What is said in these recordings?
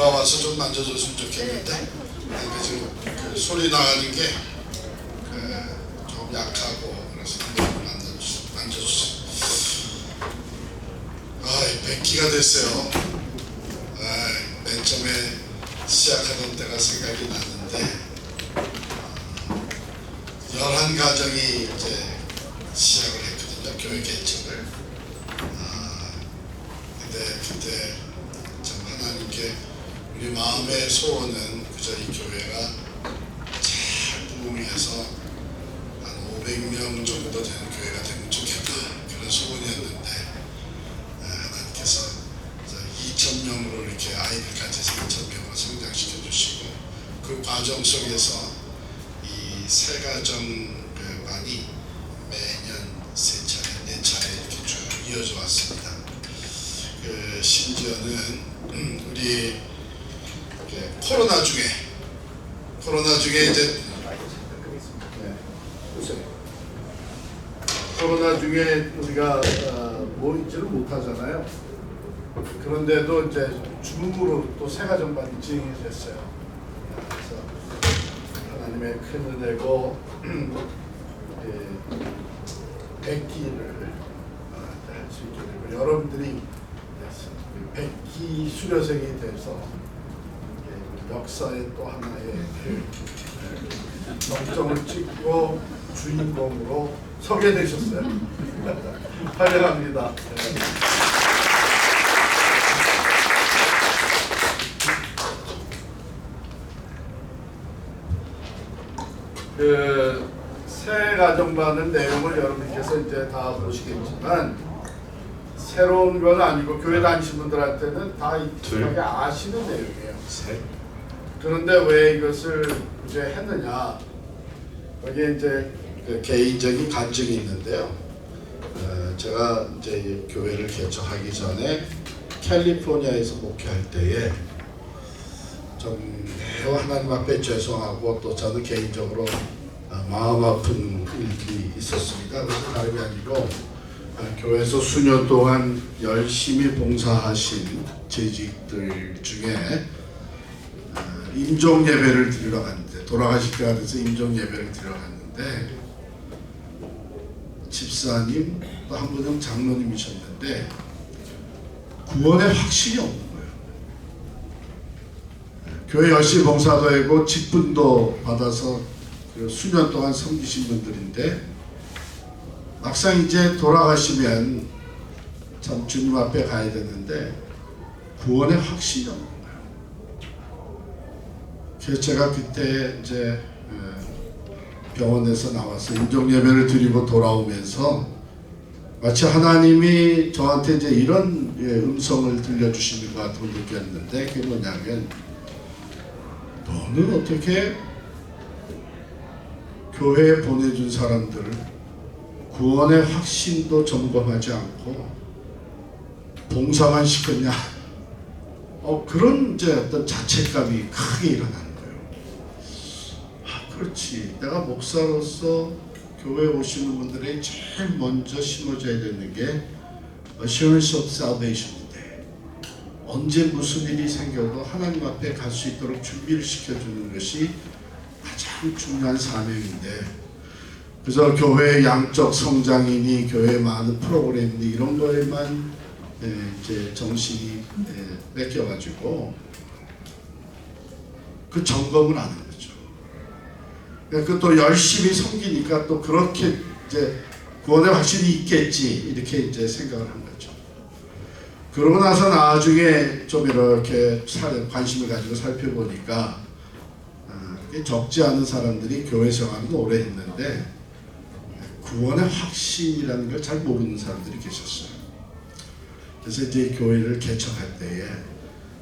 누가 와서 좀 만져줬으면 좋겠는데 지금 그 소리 나가는 게 좀 약하고 그래서 한번 만져주세요. 백기가 됐어요. 맨 처음에 시작하던 때가 생각이 나는데 11가정이 이제 시작을 했거든요. 교회 개척을. 근데 그때 참 하나님께 우리 마음의 소원은 그저 이 교회가 잘 부흥해서 한 500명 정도 되는 교회가 되면 좋겠다, 그런 소원이었는데 하나님께서 2,000명으로 이렇게 아이들 같아서 2,000명으로 성장시켜 주시고 그 과정 속에서 이 세 가정반이 매년 3차례, 4차례 이렇게 쭉 이어져 왔습니다. 심지어는 우리 코로나 중에 이제 코로나 중에 우리가 모이지를 못하잖아요. 그런데도 이제 줌으로 또 세 가정반이 진행이 됐어요. 그래서 하나님의 큰 은혜고 백기를 할 수 있게 되고 여러분들이 백기 수료생이 돼서 역사의 또 하나의 정점을 찍고 주인공으로 서게 되셨어요. 환영합니다. 새 가정반은 내용을 여러분께서 이제 다 보시겠지만 새로운 건 아니고 교회 다니신 분들한테는 다 익숙하게 아시는 내용이에요. 그런데 왜 이것을 이제 했느냐? 여기에 이제 개인적인 간증이 있는데요. 제가 이제 교회를 개척하기 전에 캘리포니아에서 목회할 때에 좀 매우 하나님 앞에 죄송하고 또 저는 개인적으로 마음 아픈 일이 있었습니다. 그래서 다름이 아니고 교회에서 수년 동안 열심히 봉사하신 재직들 중에 임종 예배를 드리러 갔는데 돌아가실 때가 돼서 임종 예배를 드리러 갔는데 집사님 또 한 분은 장로님이셨는데 구원의 확신이 없는 거예요. 교회 열심히 봉사도 하고 직분도 받아서 수년 동안 섬기신 분들인데 막상 이제 돌아가시면 참 주님 앞에 가야 되는데 구원의 확신이 없는 거예요. 그래서 제가 그때 이제 병원에서 나와서 임종 예배를 드리고 돌아오면서 마치 하나님이 저한테 이제 이런 음성을 들려주시는 것 같은 걸 느꼈는데 그게 뭐냐면 너는 어떻게 교회에 보내준 사람들을 구원의 확신도 점검하지 않고 봉사만 시켰냐? 그런 이제 어떤 자책감이 크게 일어나는 거예요. 그렇지. 내가 목사로서 교회에 오시는 분들이 제일 먼저 심어줘야 되는 게 Assurance of Salvation인데 언제 무슨 일이 생겨도 하나님 앞에 갈 수 있도록 준비를 시켜주는 것이 가장 중요한 사명인데 그래서 교회 양적 성장이니 교회 많은 프로그램이니 이런 거에만 이제 정신이 뺏겨가지고 그 점검을 안 하는 거죠. 그 또 열심히 섬기니까 또 그렇게 이제 구원의 확신이 있겠지 이렇게 이제 생각을 한 거죠. 그러고 나서 나중에 좀 이렇게 관심을 가지고 살펴보니까 적지 않은 사람들이 교회 생활은 오래 했는데 구원의 확신이라는 걸 잘 모르는 사람들이 계셨어요. 그래서 이제 교회를 개척할 때에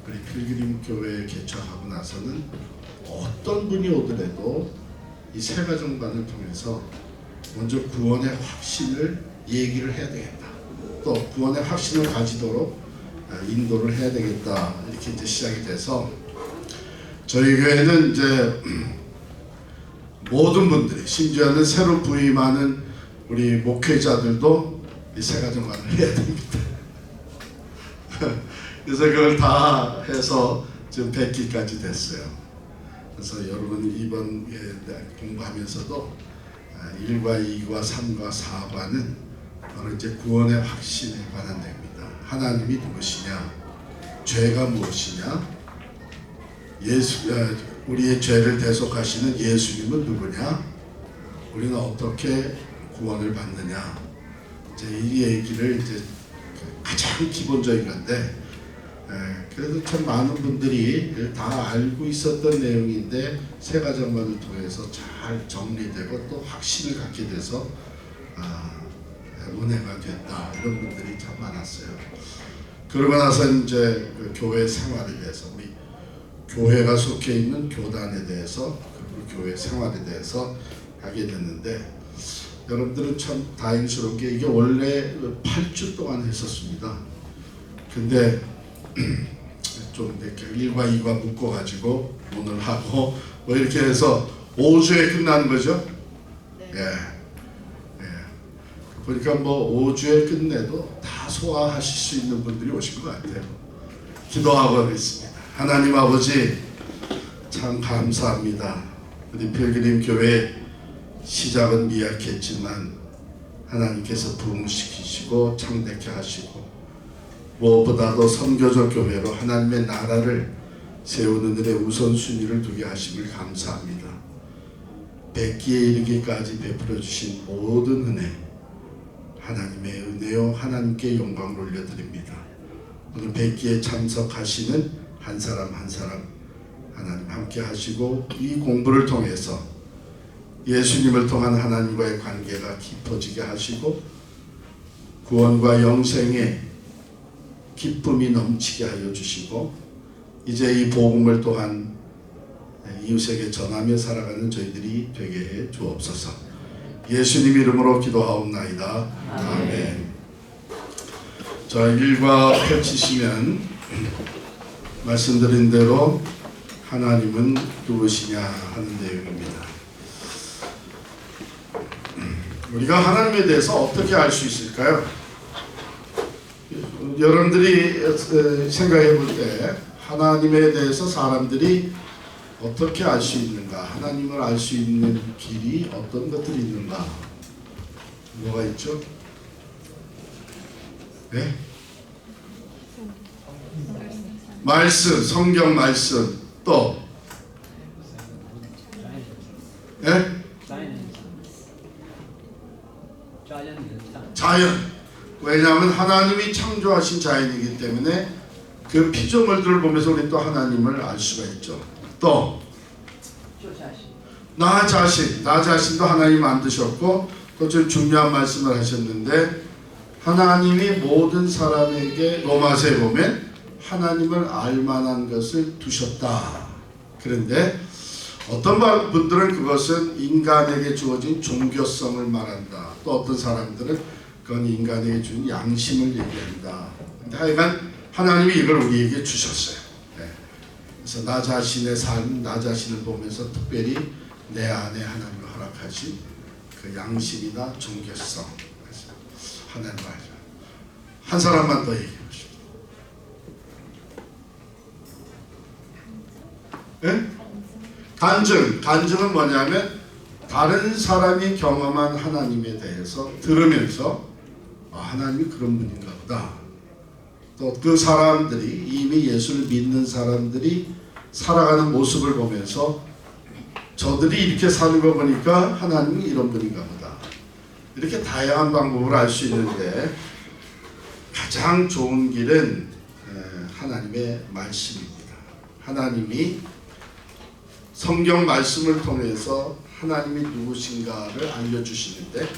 우리 필그림 교회 개척하고 나서는 어떤 분이 오더라도 이 세 가정반을 통해서 먼저 구원의 확신을 얘기를 해야 되겠다. 또 구원의 확신을 가지도록 인도를 해야 되겠다. 이렇게 이제 시작이 돼서 저희 교회는 이제 모든 분들이 심지어는 새로 부임하는 우리 목회자들도 이 세 가정반을 해야 됩니다. 그래서 그걸 다 해서 지금 100기까지 됐어요. 그래서 여러분 이번 공부하면서도 1과 2과 3과 4과는 바로 이제 구원의 확신에 관한 내용입니다. 하나님이 누구시냐, 죄가 무엇이냐, 우리의 죄를 대속하시는 예수님은 누구냐, 우리는 어떻게 구원을 받느냐, 이제 이 얘기를 이제 가장 기본적인 건데, 그래도 참 많은 분들이 다 알고 있었던 내용인데 세 가정만을 통해서 잘 정리되고 또 확신을 갖게 돼서 은혜가 됐다, 이런 분들이 참 많았어요. 그러고 나서 이제 그 교회 생활에 대해서, 우리 교회가 속해 있는 교단에 대해서, 그리고 교회 생활에 대해서 하게 됐는데, 여러분들은 참 다행스러운 게 이게 원래 8주 동안 했었습니다. 근데 좀 이렇게 1과 2과 묶어가지고 오늘 하고 뭐 이렇게 해서 5주에 끝나는 거죠. 예. 보니까 뭐 5주에 끝내도 다 소화하실 수 있는 분들이 오신 것 같아요. 기도하고 하겠습니다. 하나님 아버지, 참 감사합니다. 우리 필그림 교회 시작은 미약했지만 하나님께서 부흥시키시고 창대케 하시고, 무엇보다도 선교적 교회로 하나님의 나라를 세우는 일에 우선순위를 두게 하심을 감사합니다. 100기에 이르기까지 베풀어 주신 모든 은혜, 하나님의 은혜요 하나님께 영광을 올려드립니다. 오늘 100기에 참석하시는 한 사람 한 사람 하나님 함께 하시고, 이 공부를 통해서 예수님을 통한 하나님과의 관계가 깊어지게 하시고, 구원과 영생의 기쁨이 넘치게 하여 주시고, 이제 이 복음을 또한 이웃에게 전하며 살아가는 저희들이 되게 해 주옵소서. 예수님 이름으로 기도하옵나이다. 아멘. 자, 1과 펼치시면 말씀드린 대로 하나님은 누구시냐 하는 내용입니다. 우리가 하나님에 대해서 어떻게 알 수 있을까요? 여러분들이 생각해 볼 때 하나님에 대해서 사람들이 어떻게 알 수 있는가, 하나님을 알 수 있는 길이 어떤 것들이 있는가, 뭐가 있죠? 네? 말씀, 성경 말씀, 또 네? 자연. 왜냐하면 하나님이 창조하신 자연이기 때문에 그 피조물들을 보면서 우리 또 하나님을 알 수가 있죠. 또 나 자신도 하나님 만드셨고, 또 좀 중요한 말씀을 하셨는데, 하나님이 모든 사람에게 로마서에 보면 하나님을 알만한 것을 두셨다. 그런데 어떤 분들은 그것은 인간에게 주어진 종교성을 말한다. 또 어떤 사람들은 그건 인간에게 준 양심을 얘기한다. 근데 하여간 하나님이 이걸 우리에게 주셨어요. 네. 그래서 나 자신의 삶, 나 자신을 보면서 특별히 내 안에 하나님을 허락하신 그 양심이나 종교성, 하나님 알죠. 한 사람만 더 얘기해 보시죠. 네? 간증은 뭐냐면 다른 사람이 경험한 하나님에 대해서 들으면서 하나님이 그런 분인가 보다. 또 그 사람들이, 이미 예수를 믿는 사람들이 살아가는 모습을 보면서 저들이 이렇게 사는 거 보니까 하나님이 이런 분인가 보다. 이렇게 다양한 방법을 알 수 있는데, 가장 좋은 길은 하나님의 말씀입니다. 하나님이 성경 말씀을 통해서 하나님이 누구신가를 알려주시는데,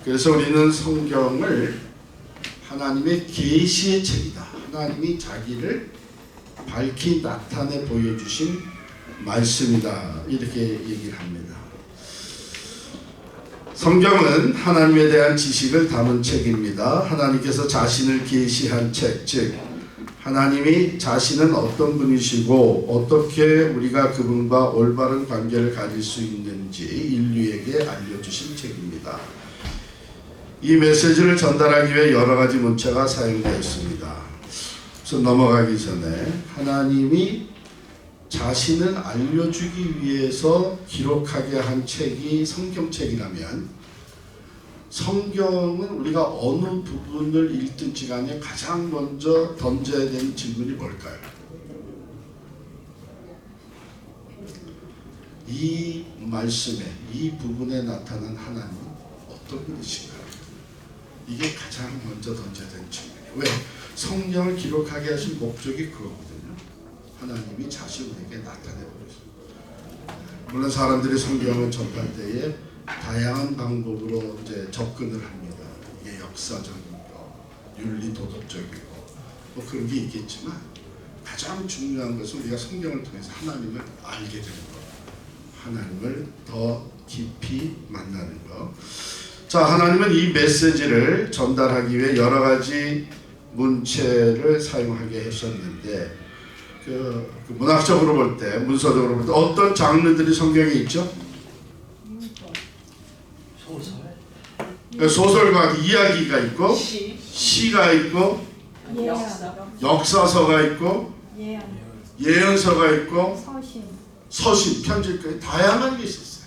그래서 우리는 성경을 하나님의 계시의 책이다, 하나님이 자기를 밝히 나타내 보여주신 말씀이다, 이렇게 얘기를 합니다. 성경은 하나님에 대한 지식을 담은 책입니다. 하나님께서 자신을 계시한 책, 즉 하나님이 자신은 어떤 분이시고 어떻게 우리가 그분과 올바른 관계를 가질 수 있는지 인류에게 알려주신 책입니다. 이 메시지를 전달하기 위해 여러 가지 문체가 사용되었습니다. 그래서 넘어가기 전에 하나님이 자신을 알려주기 위해서 기록하게 한 책이 성경책이라면 성경은 우리가 어느 부분을 읽든지 간에 가장 먼저 던져야 되는 질문이 뭘까요? 이 말씀에, 이 부분에 나타난 하나님은 어떤 분이신가요? 이게 가장 먼저 던져야 되는 질문이에요. 왜? 성경을 기록하게 하신 목적이 그거거든요. 하나님이 자신에게 나타내 버렸습니다. 물론 사람들이 성경을 접할 때에 다양한 방법으로 이제 접근을 합니다. 이게 역사적이고 윤리 도덕적이고 뭐 그런 게 있겠지만 가장 중요한 것은 우리가 성경을 통해서 하나님을 알게 되는 것, 하나님을 더 깊이 만나는 것. 자, 하나님은 이 메시지를 전달하기 위해 여러 가지 문체를 사용하게 하셨는데 그 문학적으로 볼 때, 문서적으로 볼 때 어떤 장르들이 성경에 있죠? 소설과 이야기가 있고 시가 있고 역사서가 있고 예언서가 있고 서신, 편지까지 다양한 게 있었어요.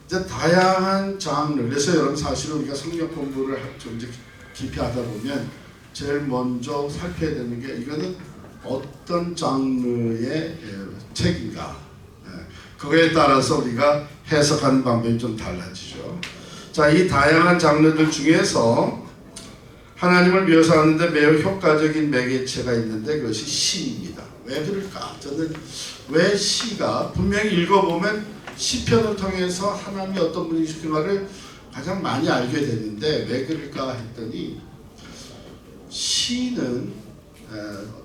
이제 다양한 장르. 그래서 여러분 사실은 우리가 성경 공부를 좀 이제 깊이 하다 보면 제일 먼저 살펴야 되는 게 이거는 어떤 장르의 책인가. 그거에 따라서 우리가 해석하는 방법이 좀 달라지죠. 자, 이 다양한 장르들 중에서 하나님을 묘사하는데 매우 효과적인 매개체가 있는데 그것이 시입니다. 왜 그럴까? 저는 왜 시가 분명히 읽어보면 시편을 통해서 하나님이 어떤 분이신가를 가장 많이 알게 됐는데 왜 그럴까 했더니 시는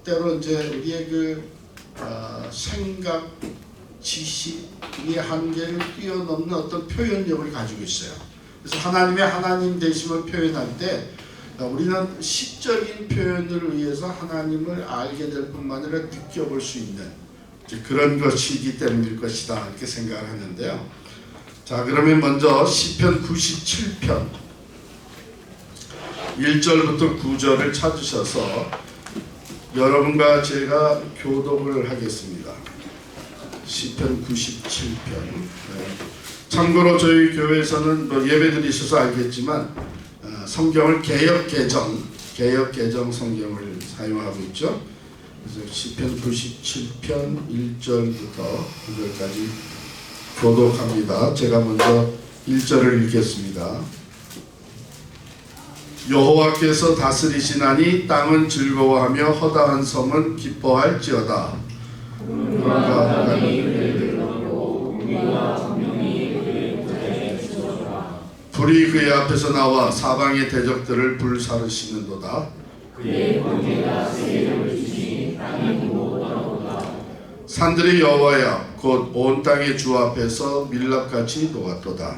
때로 이제 우리의 그 생각, 지식, 이 한계를 뛰어넘는 어떤 표현력을 가지고 있어요. 그래서 하나님의 하나님 되심을 표현할 때 우리는 시적인 표현을 의해서 하나님을 알게 될 뿐만 아니라 느껴볼 수 있는 그런 것이기 때문일 것이다 이렇게 생각을 하는데요. 자, 그러면 먼저 시편 97편 1절부터 9절을 찾으셔서 여러분과 제가 교독을 하겠습니다. 시편 97편. 참고로 저희 교회에서는 뭐 예배들이 있어서 알겠지만 성경을 개역 개정 성경을 사용하고 있죠. 그래서 시편 97편 1절부터 9절까지 교독합니다. 제가 먼저 1절을 읽겠습니다. 여호와께서 다스리시나니 땅은 즐거워하며 허다한 성은 기뻐할지어다. 불이 그의 앞에서 나와 사방의 대적들을 불사르시는도다. 산들이 여호와야 곧 온 땅의 주 앞에서 밀랍같이 녹았도다.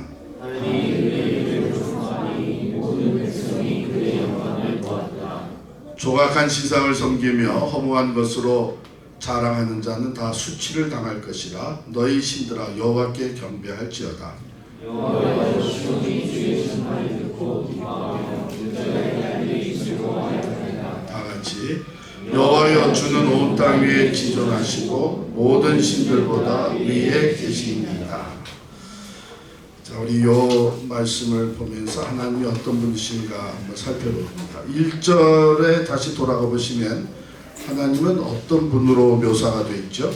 조각한 신상을 섬기며 허무한 것으로 자랑하는 자는 다 수치를 당할 것이라. 너희 신들아 여호와께 경배할지어다. 다같이 여호와여 주는 온 땅 위에 지존하시고 모든 신들보다 위에 계십니다. 자, 우리 요 말씀을 보면서 하나님이 어떤 분이신가 한번 살펴봅니다. 1절에 다시 돌아가 보시면 하나님은 어떤 분으로 묘사가 되어 있죠?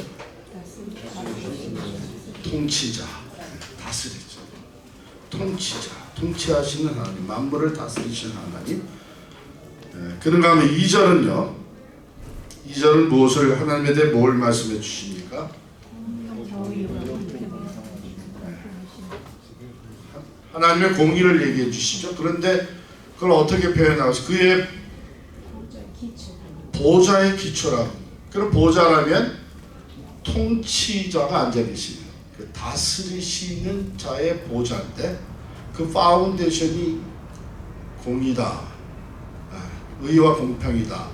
통치자, 다스리죠. 통치자, 통치하시는 하나님, 만물을 다스리시는 하나님. 그런가 하면 2절은요. 2절은 무엇을 하나님에 대해 뭘 말씀해 주십니까? 하나님의 공의를 얘기해 주시죠. 그런데 그걸 어떻게 표현하고 그의 보좌의 기초라고. 그럼 보좌라면 통치자가 앉아 계시는 그 다스리시는 자의 보좌인데 그 파운데이션이 공의다, 의와 공평이다.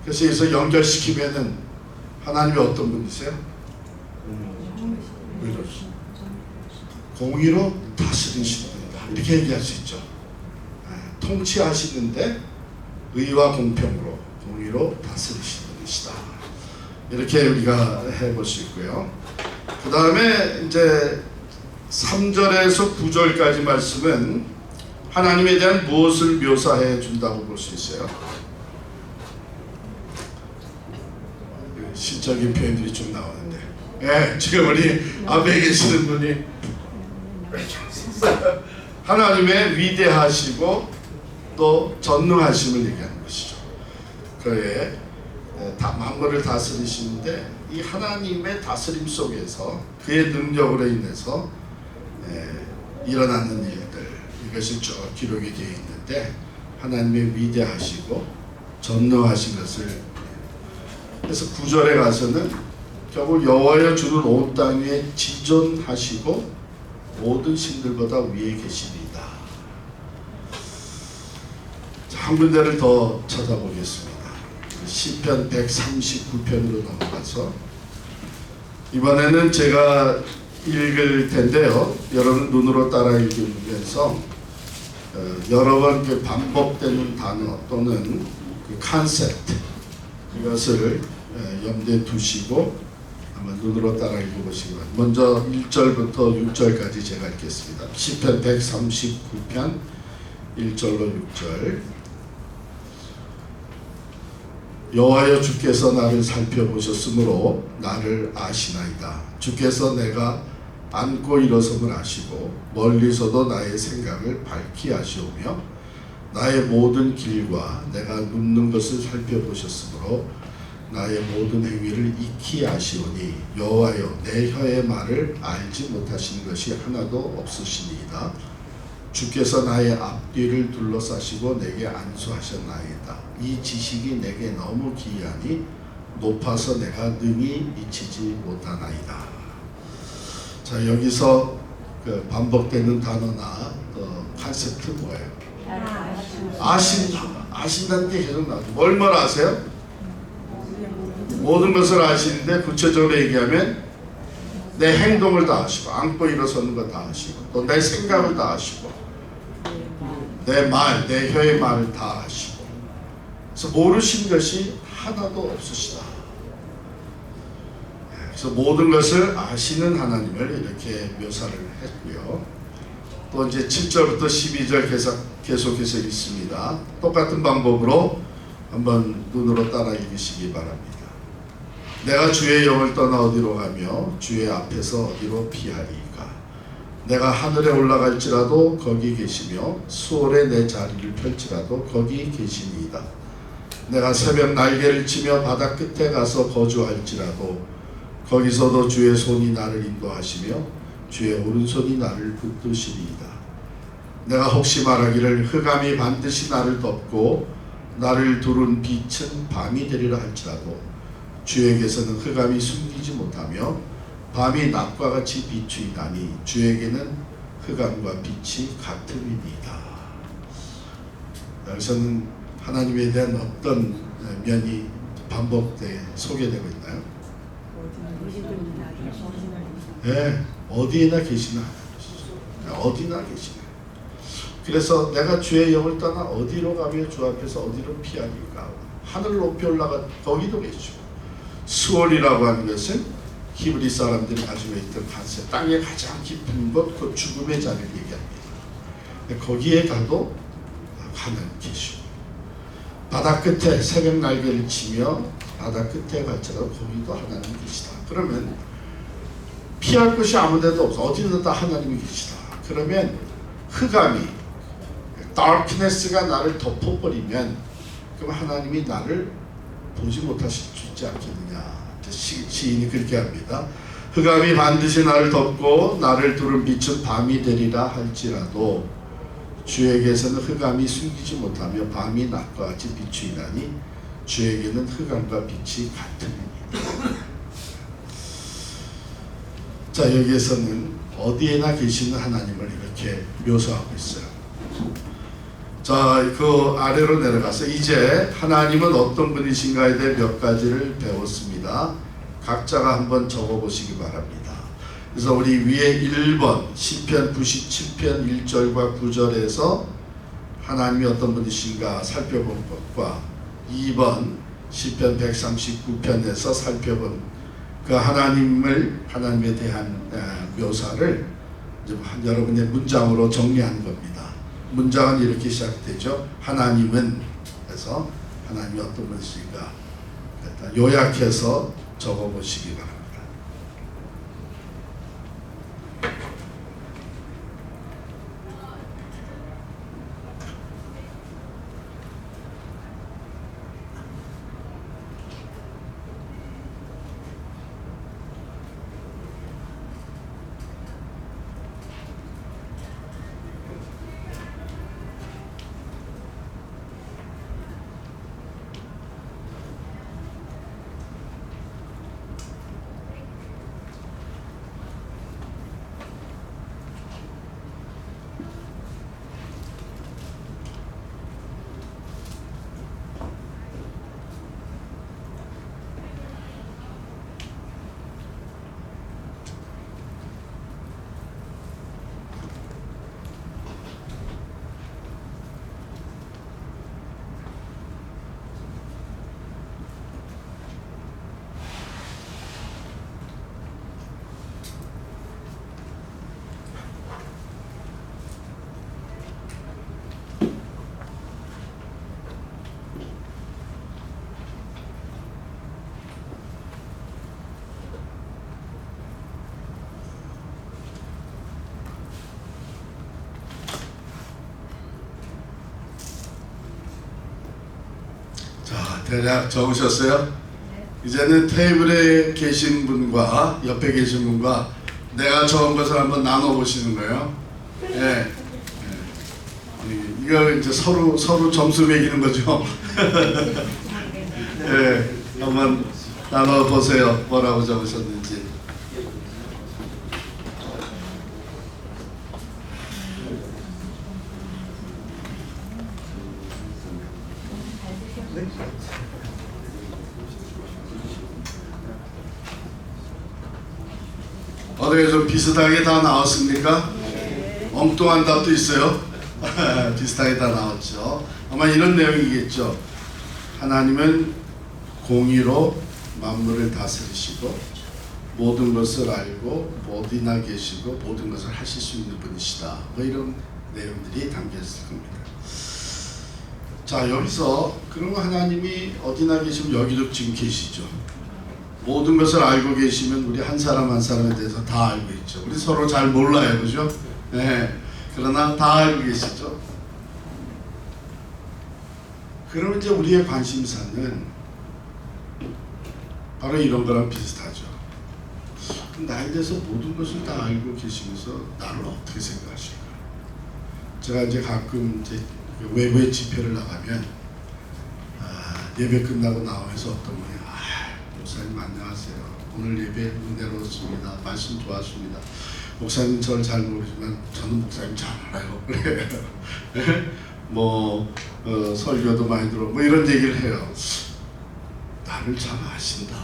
그래서 여기서 연결시키면은 하나님이 어떤 분이세요? 공의로 다스리시는 분이다. 이렇게 얘기할 수 있죠. 통치하시는데 의와 공평으로. 공의로 다스리시는 분이시다. 이렇게 우리가 해볼 수 있고요. 그 다음에 이제 3절에서 9절까지 말씀은 하나님에 대한 무엇을 묘사해 준다고 볼 수 있어요? 시적인 표현들이 좀 나오는데, 예, 지금 우리 앞에 계시는 분이 하나님의 위대하시고 또 전능하심을 얘기하는 것이죠. 그의 만물을 다스리시는데 이 하나님의 다스림 속에서 그의 능력으로 인해서 일어나는 일들, 이것이 쭉 기록이 되어 있는데 하나님의 위대하시고 전능하신 것을, 그래서 9절에 가서는 결국 여호와여 주는 온 땅 위에 지존하시고 모든 신들보다 위에 계시리이다. 한 군데를 더 쳐다보겠습니다. 시편 139편으로 넘어가서 이번에는 제가 읽을 텐데요. 여러분 눈으로 따라 읽으면서 여러 번 그 반복되는 단어 또는 그 컨셉트, 이것을 염두에 두시고 한번 눈으로 따라 읽어보시기 바랍니다. 먼저 1절부터 6절까지 제가 읽겠습니다. 시편 139편 1절로 6절. 여호와여 주께서 나를 살펴보셨으므로 나를 아시나이다. 주께서 내가 앉고 일어섬을 아시고 멀리서도 나의 생각을 밝히 아시오며 나의 모든 길과 내가 눕는 것을 살펴보셨으므로 나의 모든 행위를 익히 아시오니 여호와여 내 혀의 말을 알지 못하시는 것이 하나도 없으시니이다. 주께서 나의 앞뒤를 둘러싸시고 내게 안수하셨나이다. 이 지식이 내게 너무 기이하니 높아서 내가 능히 미치지 못하나이다. 자, 여기서 그 반복되는 단어나 컨셉트 뭐예요? 아신다는 게 계속 나오죠. 뭘 아세요? 모든 것을 아시는데 구체적으로 얘기하면 내 행동을 다 아시고 앉고 일어서는 거 다 아시고 또 내 생각을 다 아시고 내 말, 내 혀의 말을 다 아시고, 그래서 모르신 것이 하나도 없으시다. 그래서 모든 것을 아시는 하나님을 이렇게 묘사를 했고요. 또 이제 7절부터 12절 계속해서 읽습니다. 똑같은 방법으로 한번 눈으로 따라 읽으시기 바랍니다. 내가 주의 영을 떠나 어디로 가며 주의 앞에서 어디로 피하리까? 내가 하늘에 올라갈지라도 거기 계시며 수월에 내 자리를 펼지라도 거기 계시니이다. 내가 새벽 날개를 치며 바다 끝에 가서 거주할지라도 거기서도 주의 손이 나를 인도하시며 주의 오른손이 나를 붙드시리이다. 내가 혹시 말하기를 흑암이 반드시 나를 덮고 나를 두른 빛은 밤이 되리라 할지라도 주에게서는 흑암이 숨기지 못하며 밤이 낮과 같이 비추이나니 주에게는 흑암과 빛이 같음이니이다. 여기서는 하나님에 대한 어떤 면이 소개되고 있나요? 네, 어디에나 계시나 어디나 계시나. 그래서 내가 주의 영을 떠나 어디로 가며 주 앞에서 어디로 피하리까? 하늘 높이 올라가 거기도 계시고, 수월이라고 하는 것은 히브리 사람들이 가지고 있던 간세, 땅의 가장 깊은 곳, 그 죽음의 자리를 얘기합니다. 거기에 가도 하나님 계시고, 바다 끝에 새벽 날개를 치며 바다 끝에 갈지라도 거기도 하나님 계시다. 그러면 피할 곳이 아무데도 없어. 어디든 다 하나님이 계시다. 그러면 흑암이, darkness가 나를 덮어버리면 그럼 하나님이 나를 보지 못하실 수 있지 않겠느냐. 시인이 그렇게 합니다. 흑암이 반드시 나를 덮고 나를 두른 빛은 밤이 되리라 할지라도 주에게서는 흑암이 숨기지 못하며 밤이 낮과 같이 비추이나니 주에게는 흑암과 빛이 같으니이다. 자, 여기에서는 어디에나 계시는 하나님을 이렇게 묘사하고 있어요. 자, 그 아래로 내려가서 이제 하나님은 어떤 분이신가에 대해 몇 가지를 배웠습니다. 각자가 한번 적어보시기 바랍니다. 그래서 우리 위에 1번 시편 97편 1절과 9절에서 하나님이 어떤 분이신가 살펴본 것과 2번 시편 139편에서 살펴본 그 하나님에 대한 묘사를 이제 여러분의 문장으로 정리한 겁니다. 문장은 이렇게 시작되죠. 하나님은, 그래서 하나님이 어떤 분이신가 요약해서 적어보시기 바랍니다. 대략 적으셨어요? 이제는 테이블에 계신 분과 옆에 계신 분과 내가 적은 것을 한번 나눠보시는 거예요. 예. 이거 이제 서로 점수 매기는 거죠. 예. 한번 나눠보세요. 뭐라고 적으셨는지. 어떻게 좀 비슷하게 다 나왔습니까? 네. 엉뚱한 답도 있어요. 비슷하게 다 나왔죠. 아마 이런 내용이겠죠. 하나님은 공의로 만물을 다스리시고 모든 것을 알고 어디나 계시고 모든 것을 하실 수 있는 분이시다. 뭐 이런 내용들이 담겨 있을 겁니다. 자, 여기서 그럼 하나님이 어디나 계시면 여기도 지금 계시죠. 모든 것을 알고 계시면 우리 한 사람 한 사람에 대해서 다 알고 있죠. 우리 서로 잘 몰라요, 그죠? 네. 그러나 다 알고 계시죠. 그러면 이제 우리의 관심사는 바로 이런 거랑 비슷하죠. 나에 대해서 모든 것을 다 알고 계시면서 나를 어떻게 생각하실까? 제가 이제 가끔 이제 외부의 집회를 나가면 예배 끝나고 나오면서 어떤 분이 목사님 안녕하세요. 오늘 예배 은혜로웠습니다. 말씀 좋았습니다. 목사님 저를 잘 모르지만 저는 목사님 잘 알아요. 설교도 많이 들어 뭐 이런 얘기를 해요. 나를 잘 아신다.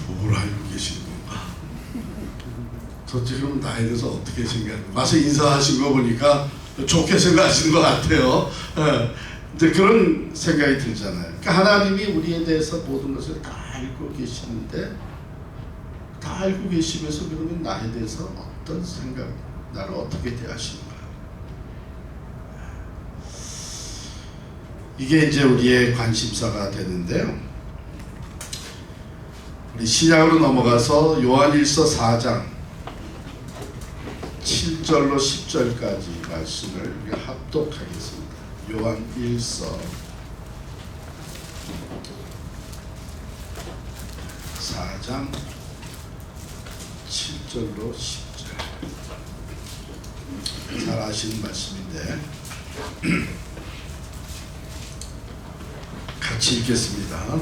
뭘 알고 계시는 건가? 저 지금 나에 대해서 어떻게 생각해요? 와서 인사하신 거 보니까 좋게 생각하시는 것 같아요. 이제 그런 생각이 들잖아요. 그러니까 하나님이 우리에 대해서 모든 것을 다 알고 계시는데 다 알고 계시면서 그러면 나에 대해서 어떤 생각, 나를 어떻게 대하시는가? 이게 이제 우리의 관심사가 되는데요. 우리 신약으로 넘어가서 요한일서 4장 7절로 10절까지 말씀을 우리 합독하겠습니다. 요한일서 4장 7절로 10절. 잘 아시는 말씀인데 같이 읽겠습니다.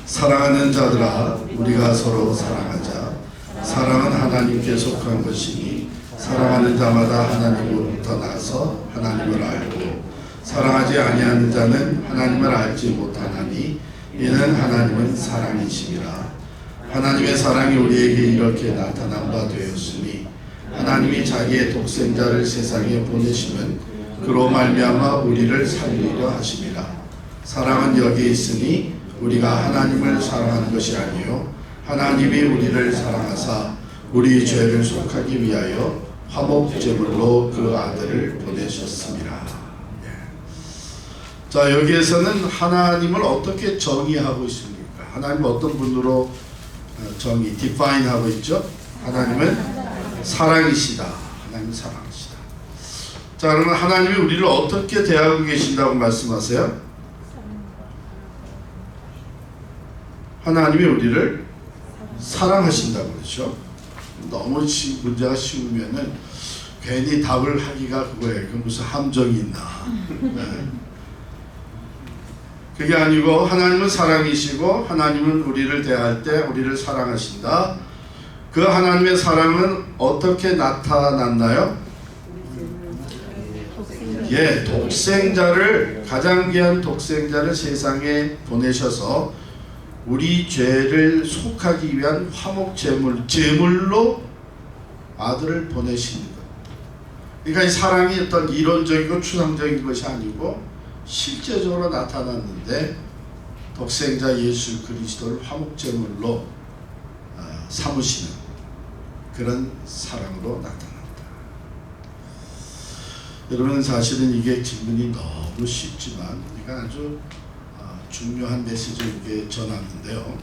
사랑하는 자들아, 우리가 서로 사랑하자. 사랑은 하나님께 속한 것이니 사랑하는 자마다 하나님으로부터 나서 하나님을 알고 사랑하지 아니하는 자는 하나님을 알지 못하나니 이는 하나님은 사랑이심이라. 하나님의 사랑이 우리에게 이렇게 나타난 바 되었으니 하나님이 자기의 독생자를 세상에 보내시면 그로 말미암아 우리를 살리려 하심이라. 사랑은 여기에 있으니 우리가 하나님을 사랑하는 것이 아니요 하나님이 우리를 사랑하사 우리 죄를 속하기 위하여 화목제물로 그 아들을 보내셨습니다. 자, 여기에서는 하나님을 어떻게 정의하고 있습니까? 하나님은 어떤 분으로 디파인하고 있죠? 하나님은 사랑이시다. 하나님은 사랑이시다. 자, 그러면 하나님이 우리를 어떻게 대하고 계신다고 말씀하세요? 하나님이 우리를 사랑하신다고 그러죠. 너무 문제가 쉬우면은 괜히 답을 하기가 그거예요. 그 무슨 함정이 있나. 네. 그게 아니고 하나님은 사랑이시고 하나님은 우리를 대할 때 우리를 사랑하신다. 그 하나님의 사랑은 어떻게 나타났나요? 예, 독생자를, 가장 귀한 독생자를 세상에 보내셔서 우리 죄를 속하기 위한 제물로 아들을 보내시는 것. 그러니까 이 사랑이 어떤 이론적이고 추상적인 것이 아니고 실제적으로 나타났는데 독생자 예수 그리스도를 화목제물로 삼으시는 그런 사랑으로 나타납니다. 여러분, 사실은 이게 질문이 너무 쉽지만 우리가 아주 중요한 메시지를 이렇게 전하는데요.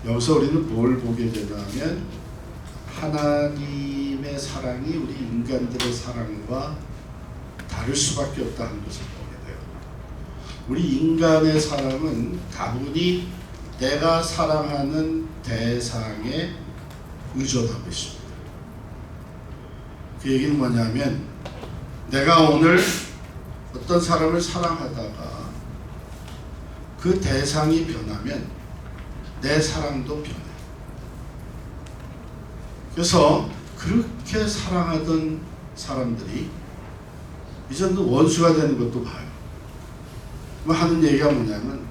여기서 우리는 뭘 보게 되냐면 하나님의 사랑이 우리 인간들의 사랑과 다를 수밖에 없다는 것을 보게 돼요. 우리 인간의 사랑은 다분히 내가 사랑하는 대상에 의존하고 있습니다. 그 얘기는 뭐냐면 내가 오늘 어떤 사람을 사랑하다가 그 대상이 변하면 내 사랑도 변해요. 그래서 그렇게 사랑하던 사람들이 이제는 원수가 되는 것도 봐요. 뭐 하는 얘기가 뭐냐면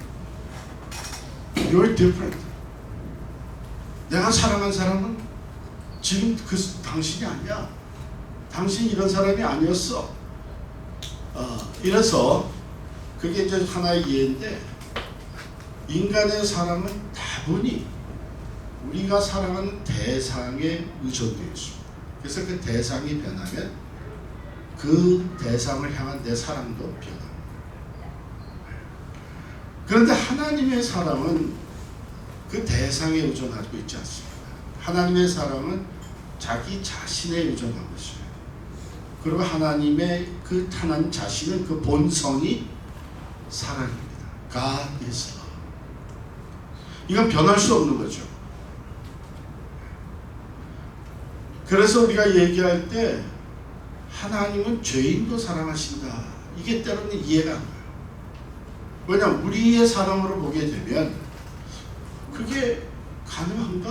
You're different. 내가 사랑한 사람은 지금 당신이 아니야. 당신이 이런 사람이 아니었어. 이래서 그게 이제 하나의 이해인데 인간의 사랑은 다분히 우리가 사랑하는 대상에 의존되어 있습니다. 그래서 그 대상이 변하면 그 대상을 향한 내 사랑도 변합니다. 그런데 하나님의 사랑은 그 대상에 의존하고 있지 않습니다. 하나님의 사랑은 자기 자신에 의존하고 있어요. 그리고 하나님 자신은 그 본성이 사랑입니다. God is love. 이건 변할 수 없는 거죠. 그래서 우리가 얘기할 때 하나님은 죄인도 사랑하신다. 이게 때로는 이해가 안 가요. 왜냐하면 우리의 사랑으로 보게 되면 그게 가능한가?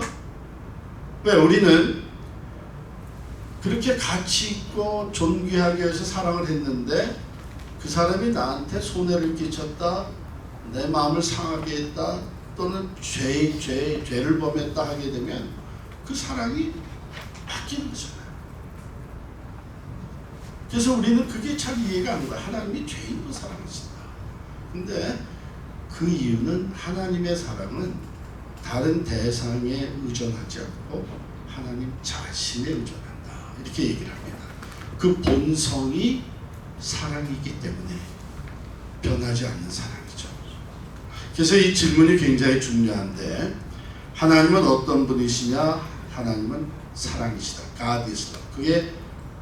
왜 우리는 그렇게 가치 있고 존귀하게 해서 사랑을 했는데 그 사람이 나한테 손해를 끼쳤다, 내 마음을 상하게 했다, 또는 죄를 범했다 하게 되면 그 사랑이 바뀌는 거잖아요. 그래서 우리는 그게 잘 이해가 안 가요. 하나님이 죄인도 사랑하신다. 근데 그 이유는 하나님의 사랑은 다른 대상에 의존하지 않고 하나님 자신에 의존한다. 이렇게 얘기를 합니다. 그 본성이 사랑이기 때문에 변하지 않는 사랑이죠. 그래서 이 질문이 굉장히 중요한데 하나님은 어떤 분이시냐? 하나님은 사랑이시다. God is love. 그게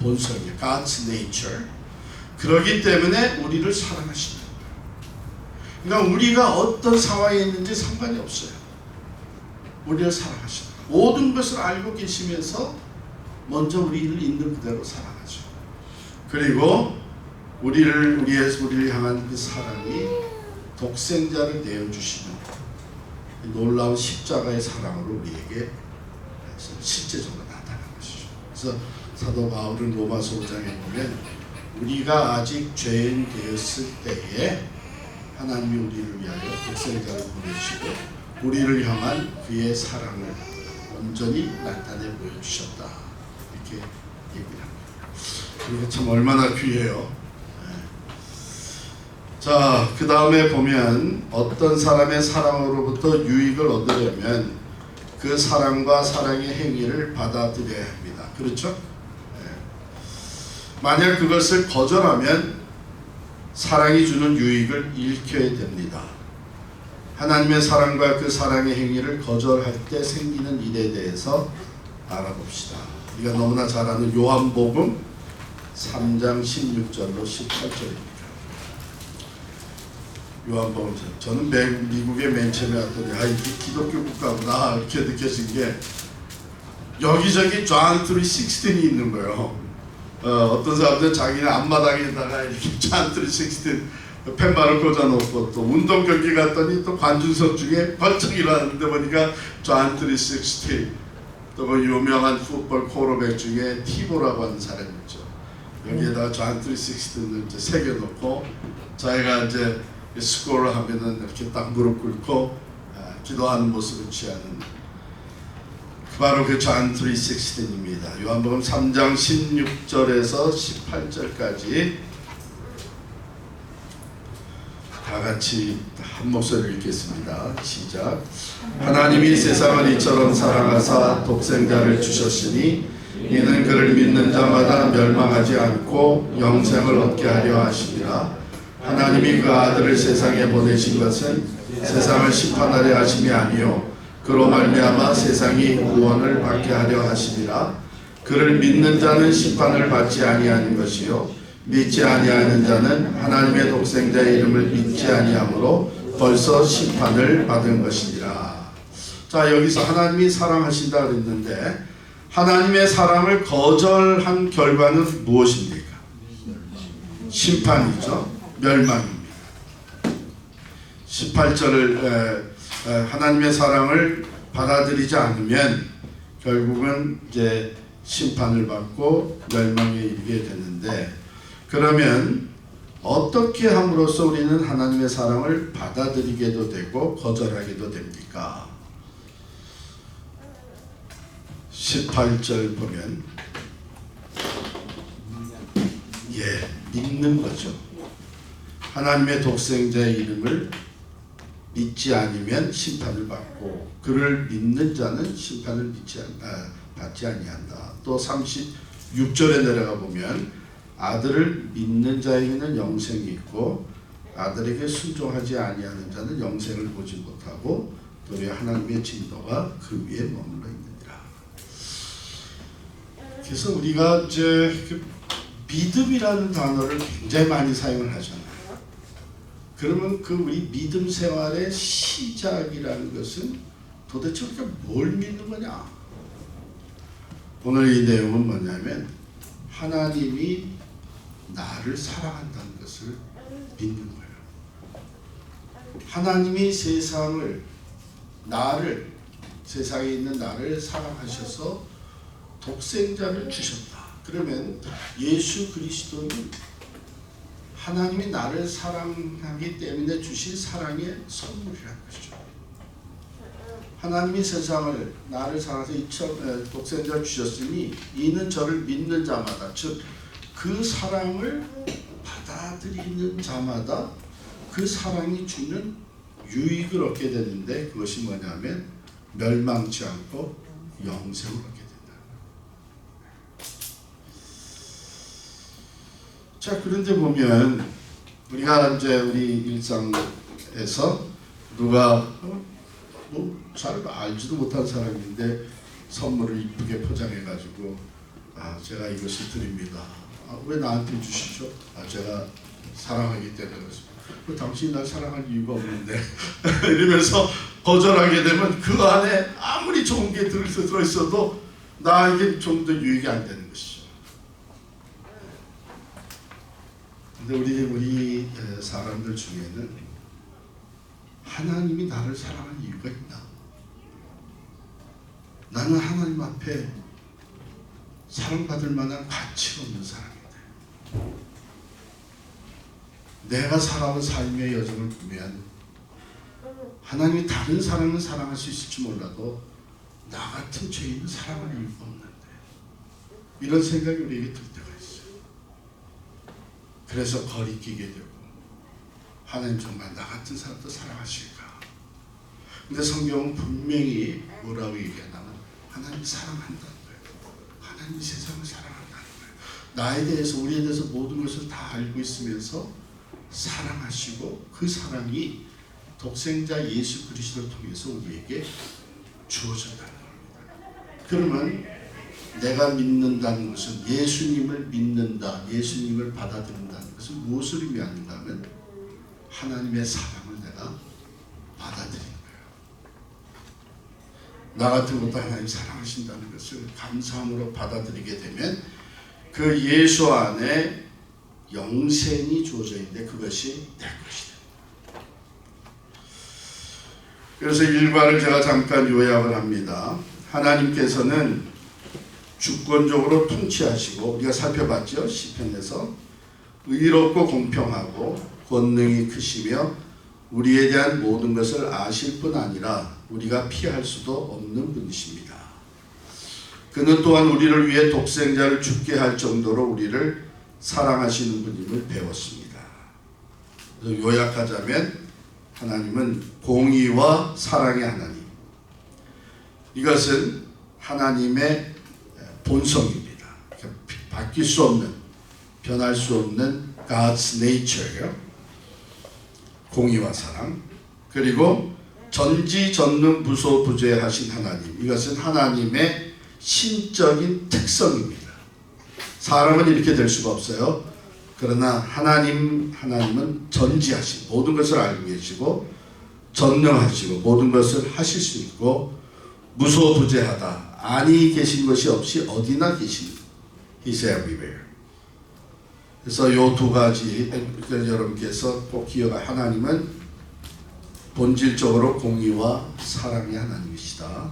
본성이에요. God's nature. 그렇기 때문에 우리를 사랑하신다. 그러니까 우리가 어떤 상황에 있는지 상관이 없어요. 우리를 사랑하신다. 모든 것을 알고 계시면서 먼저 우리를 있는 그대로 사랑하죠. 그리고 우리를 향한 그 사랑이 독생자를 내어주시는 놀라운 십자가의 사랑으로 우리에게 실제적으로 나타나는 것이죠. 그래서 사도 바울은 로마서 5장에 보면 우리가 아직 죄인 되었을 때에 하나님이 우리를 위하여 독생자를 보내시고 우리를 향한 그의 사랑을 온전히 나타내 보여주셨다. 이렇게 얘기를 합니다. 그러니까 참 얼마나 귀해요. 자, 그 다음에 보면 어떤 사람의 사랑으로부터 유익을 얻으려면 그 사랑과 사랑의 행위를 받아들여야 합니다. 그렇죠? 네. 만약 그것을 거절하면 사랑이 주는 유익을 잃게 됩니다. 하나님의 사랑과 그 사랑의 행위를 거절할 때 생기는 일에 대해서 알아봅시다. 우리가 너무나 잘 아는 요한복음 3장 16절로 18절입니다. 요한복음, 저는 미국에 맨 처음에 왔더니 이게 기독교 국가구나 이렇게 느껴진 게 여기저기 존 3:16이 있는 거예요. 어떤 사람들은 자기는 앞마당에다가 이렇게 존 3:16 펜바를 꽂아놓고, 또 운동 경기 갔더니 또 관중석 중에 벌쩍 일어났는데 보니까 존 3:16, 또 그 유명한 풋볼 코너백 중에 티보라고 하는 사람이 있죠. 여기에다가 존 3:16을 이제 새겨놓고 자기가 이제 스코어를 하면은 이렇게 딱 무릎 꿇고 기도하는 모습을 취하는, 바로 그 존 3:16입니다. 요한복음 3장 16절에서 18절까지 다 같이 한 목소리로 읽겠습니다. 시작. 하나님이 세상을 이처럼 사랑하사 독생자를 주셨으니 이는 그를 믿는 자마다 멸망하지 않고 영생을 얻게 하려 하심이라. 하나님이 그 아들을 세상에 보내신 것은 세상을 심판하려 하심이 아니요 그로 말미암아 세상이 구원을 받게 하려 하심이라. 그를 믿는 자는 심판을 받지 아니하는 것이요 믿지 아니하는 자는 하나님의 독생자의 이름을 믿지 아니하므로 벌써 심판을 받은 것이니라. 자, 여기서 하나님이 사랑하신다 그랬는데 하나님의 사랑을 거절한 결과는 무엇입니까? 심판이죠. 멸망입니다. 18절을 하나님의 사랑을 받아들이지 않으면 결국은 이제 심판을 받고 멸망에 이르게 되는데, 그러면 어떻게 함으로써 우리는 하나님의 사랑을 받아들이게도 되고 거절하게도 됩니까? 18절 보면 믿는 거죠. 하나님의 독생자의 이름을 믿지 않으면 심판을 받고 그를 믿는 자는 심판을 받지 아니한다. 또 36절에 내려가 보면 아들을 믿는 자에게는 영생이 있고 아들에게 순종하지 아니하는 자는 영생을 보지 못하고 도리어 하나님의 진노가 그 위에 머물러 있느니라. 그래서 우리가 이제 믿음이라는 단어를 굉장히 많이 사용을 하잖아요. 그러면 그 우리 믿음 생활의 시작이라는 것은 도대체 우리가 뭘 믿는 거냐? 오늘 이 내용은 뭐냐면 하나님이 나를 사랑한다는 것을 믿는 거예요. 하나님이 세상에 있는 나를 사랑하셔서 독생자를 주셨다. 그러면 예수 그리스도는 하나님이 나를 사랑하기 때문에 주신 사랑의 선물이라는 것이죠. 하나님이 세상을 나를 사랑해서 독생자를 주셨으니 이는 저를 믿는 자마다, 즉 그 사랑을 받아들이는 자마다 그 사랑이 주는 유익을 얻게 되는데, 그것이 뭐냐면 멸망치 않고 영생을 얻게 된다. 자, 그런데 보면 우리가 이제 우리 일상에서 누가 잘 알지도 못한 사람인데 선물을 이쁘게 포장해가지고 제가 이것을 드립니다. 왜 나한테 주시죠? 제가 사랑하기 때문에 그렇습니다. 당신이 날 사랑할 이유가 없는데 이러면서 거절하게 되면 그 안에 아무리 좋은 게 들어있어도 나에게 좀 더 유익이 안 되는 것이죠. 근데 우리 사람들 중에는 하나님이 나를 사랑하는 이유가 있나? 나는 하나님 앞에 사랑받을 만한 가치가 없는 사람인데 내가 살아온 삶의 여정을 보면 하나님이 다른 사람은 사랑할 수 있을지 몰라도 나 같은 죄인은 사랑할 이유가 없는데, 이런 생각이 우리에게 들 때가 있어요. 그래서 거리끼게 되고 하나님 정말 나 같은 사람도 사랑하실까? 근데 성경은 분명히 뭐라고 얘기하냐면 하나님 사랑한다는 거예요. 하나님 세상을 사랑한다는 거예요. 나에 대해서 우리에 대해서 모든 것을 다 알고 있으면서 사랑하시고 그 사랑이 독생자 예수 그리스도를 통해서 우리에게 주어졌다는 겁니다. 그러면 내가 믿는다는 것은 예수님을 믿는다, 예수님을 받아들인다는 것은 무엇을 의미하는가 하면 하나님의 사랑을 내가 받아들이는 거예요. 나 같은 것도 하나님 사랑하신다는 것을 감사함으로 받아들이게 되면 그 예수 안에 영생이 주어져 있는데 그것이 내 것이 됩니다. 그래서 일과를 제가 잠깐 요약을 합니다. 하나님께서는 주권적으로 통치하시고 우리가 살펴봤죠. 시편에서 의롭고 공평하고 권능이 크시며 우리에 대한 모든 것을 아실 뿐 아니라 우리가 피할 수도 없는 분이십니다. 그는 또한 우리를 위해 독생자를 죽게 할 정도로 우리를 사랑하시는 분임을 배웠습니다. 요약하자면 하나님은 공의와 사랑의 하나님. 이것은 하나님의 본성입니다. 바뀔 수 없는, 변할 수 없는 God's nature요. 공의와 사랑. 그리고 전지전능부소부재하신 하나님. 이것은 하나님의 신적인 특성입니다. 사람은 이렇게 될 수가 없어요. 그러나 하나님은 전지하신 모든 것을 알고 계시고 전능하시고 모든 것을 하실 수 있고 무소부재하다. 아니 계신 것이 없이 어디나 계십니다. He's everywhere. 그래서 이 두 가지 여러분께서 꼭 기억할 하나님은 본질적으로 공의와 사랑의 하나님이시다.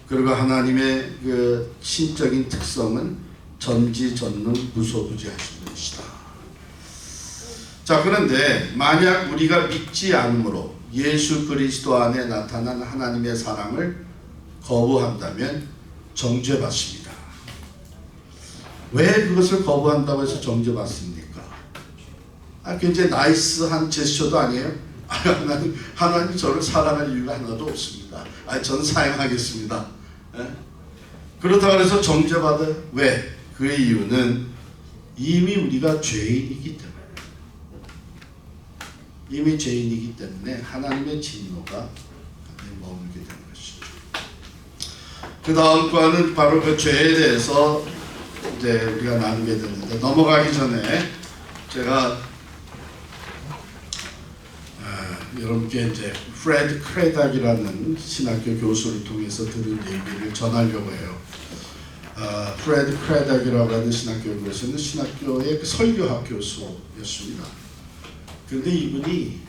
그리고 하나님의 그 신적인 특성은 전지전능 무소부재하신 분이시다. 자, 그런데 만약 우리가 믿지 않으므로 예수 그리스도 안에 나타난 하나님의 사랑을 거부한다면 정죄받습니다. 왜 그것을 거부한다고 해서 정죄받습니까? 굉장히 나이스한 제스처도 아니에요? 하나님 저를 사랑할 이유가 하나도 없습니다. 저는 사양하겠습니다. 그렇다고 해서 정죄받아요? 왜? 그 이유는 이미 우리가 죄인이기 때문에 이미 죄인이기 때문에 하나님의 진노가 머물게 되는 것이죠. 그 다음 과는 바로 그 죄에 대해서 이제 우리가 나누게 되는데 넘어가기 전에 제가 여러분께 이제 프레드 크레닥이라는 신학교 교수를 통해서 들은 얘기를 전하려고 해요. 프레드 크레닥이라고 하는 신학교 교수는 신학교의 그 설교학 교수였습니다. 그런데 이분이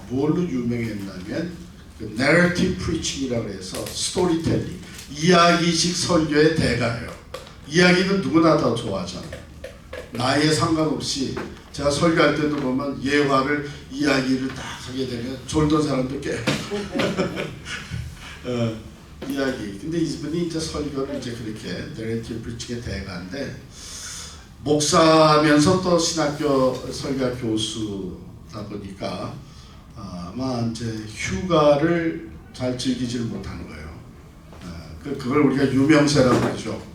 뭘로 유명했냐면 그 narrative preaching이라고 해서 스토리텔링, 이야기식 설교의 대가예요. 이야기는 누구나 다 좋아하잖아요. 나이에 상관없이 제가 설교할 때도 보면 예화를 이야기를 딱 하게 되면 졸던 사람도 깨. 이야기. 근데 이분이 이제 설교를 이제 그렇게 narrative preaching의 대가인데 목사면서 또 신학교 설교학 교수다 보니까 아마 이제 휴가를 잘 즐기지를 못하는 거예요. 그걸 우리가 유명세라고 하죠.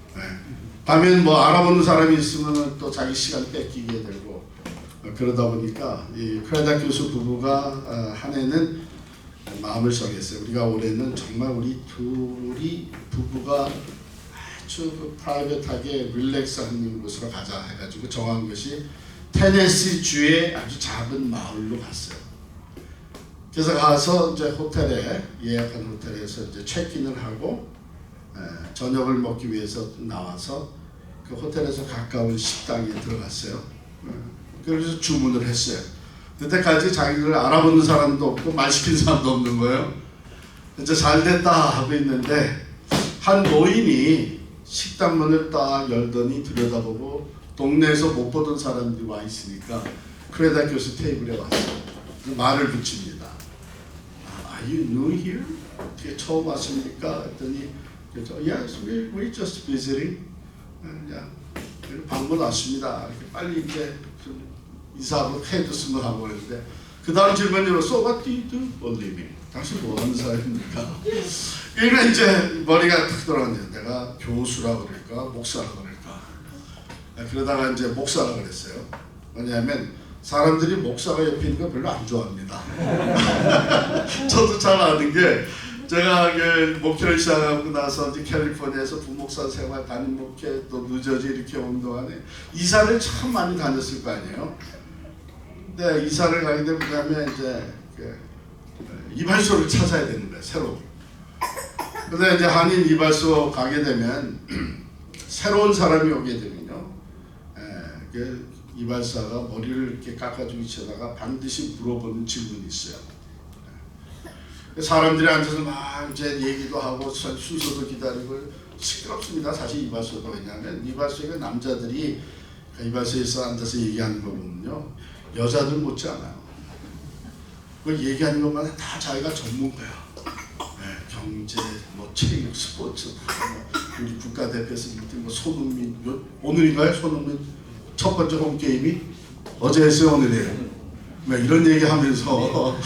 가면 뭐 알아보는 사람이 있으면 또 자기 시간 뺏기게 되고 그러다 보니까 이 크레닥 교수 부부가 한 해는 마음을 정했어요. 우리가 올해는 정말 우리 둘이 부부가 아주 그 프라이빗하게 릴렉스하는 곳으로 가자 해가지고 정한 것이 테네시 주의 아주 작은 마을로 갔어요. 그래서 가서 이제 호텔에 예약한 호텔에서 이제 체크인을 하고 저녁을 먹기 위해서 나와서 그 호텔에서 가까운 식당에 들어갔어요. 그래서 주문을 했어요. 그때까지 자기를 알아보는 사람도 없고 말 시킨 사람도 없는 거예요. 이제 잘 됐다 하고 있는데 한 노인이 식당 문을 딱 열더니 들여다보고 동네에서 못 보던 사람들이 와 있으니까 크레닥 교수 테이블에 왔어요. 말을 붙입니다. Are you new here? 어떻게 처음 왔습니까? 했더니 Yes, we're just visiting. 그냥 방문 왔습니다. 빨리 이제 좀 인사하고 해줬으면 하고 그랬는데 그 다음 질문이 So what do you do for living? 당신 뭐 하는 사람입니까? 그러니까 이제 머리가 탁 돌아갔는데 내가 교수라 그럴까 목사라 그럴까. 그러다가 이제 목사라 그랬어요. 왜냐하면 사람들이 목사가 옆에 있는 거 별로 안 좋아합니다. 저도 잘 아는 게 제가 그 목회를 시작하고 나서 이제 캘리포니아에서 부목사 생활, 담임 목회, 또 뉴저지 이렇게 온 동안에 이사를 참 많이 다녔을 거 아니에요. 근데 이사를 가게 되면 이제 그 이발소를 찾아야 되는 거예요, 새로. 근데 이제 한인 이발소 가게 되면 새로운 사람이 오게 되면요, 그 이발사가 머리를 이렇게 깎아주기 전에다가 반드시 물어보는 질문이 있어요. 사람들이 앉아서 막 이제 얘기도 하고 순서도 기다리고 시끄럽습니다. 사실 이발소도. 왜냐하면 이발소에 남자들이 이발소에서 앉아서 얘기하는 거 보면요, 여자들 못지 않아요. 그 얘기하는 것만 다 자기가 전문가야. 경제, 뭐 체육, 스포츠, 뭐 우리 국가대표에서 뭐 손흥민, 오늘인가요? 손흥민 첫 번째 홈 게임이 어제 했어요, 오늘이에요. 뭐 이런 얘기하면서.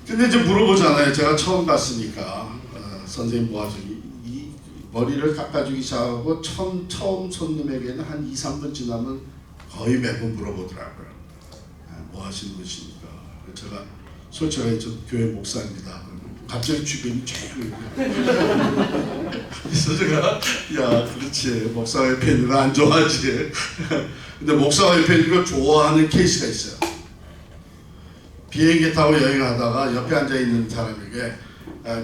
근데 이제 물어보잖아요. 제가 처음 갔으니까 선생님 뭐 하죠? 이 머리를 깎아주기 시작하고 처음 손님에게는 한 2, 3분 지나면 거의 매번 물어보더라고요. 뭐 하시는 분이십니까? 제가 솔직하게 저 교회 목사입니다. 갑자기 주변이 조용히. 그래서 제가 야 그렇지 목사 옆에 있는 거 안 좋아하지. 근데 목사 옆에 있는 거 좋아하는 케이스가 있어요. 비행기 타고 여행하다가 옆에 앉아있는 사람에게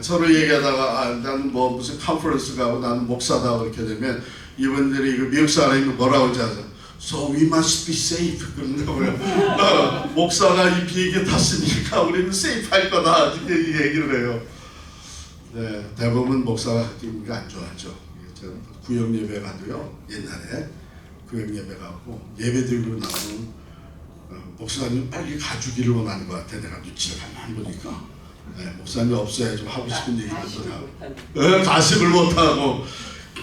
서로 얘기하다가 나는 뭐 무슨 컨퍼런스 가고 나는 목사다 그렇게 되면 이분들이 미국 사람이 뭐라고 하죠? So we must be safe 그런다고요. 목사가 이 비행기 탔으니까 우리는 세이프 할 거다 이렇게 얘기를 해요. 네, 대부분 목사가 이거 안 좋아하죠. 저는 구역 예배 가도요. 옛날에 구역 예배 가고 예배 드리고 나면 목사님 빨리 가주기를 원하는 것 같아. 내가 눈치를 가만 보니까 목사님이 없어야 좀 하고 싶은 얘기도 하고 가십을 못하고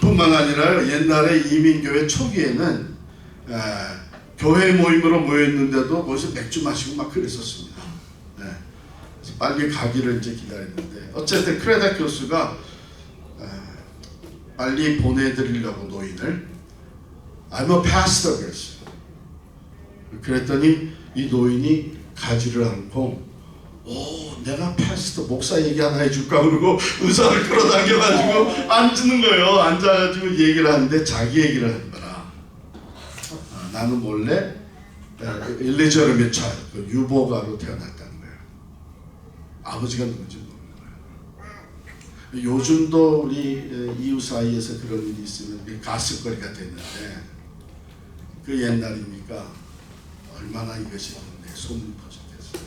뿐만 아니라 옛날에 이민교회 초기에는 교회 모임으로 모였는데도 거기서 맥주 마시고 막 그랬었습니다. 그래서 빨리 가기를 이제 기다렸는데 어쨌든 크레다 교수가 빨리 보내드리려고 노인을 I'm a pastor 그랬어요. 그랬더니 이 노인이 가지를 않고 내가 패스터 목사 얘기 하나 해줄까 그러고 의사를 끌어당겨가지고 앉는 거예요. 앉아가지고 얘기를 하는데 자기 얘기를 하는 거라. 나는 원래 일리저러밋 차일드 유보가로 태어났다는 거예요. 아버지가 누군지 모르는 거예요. 요즘도 우리 이웃 사이에서 그런 일이 있으면 가슴거리가 됐는데 그 옛날이니까 얼마나 이것이 소문이 퍼졌겠어요.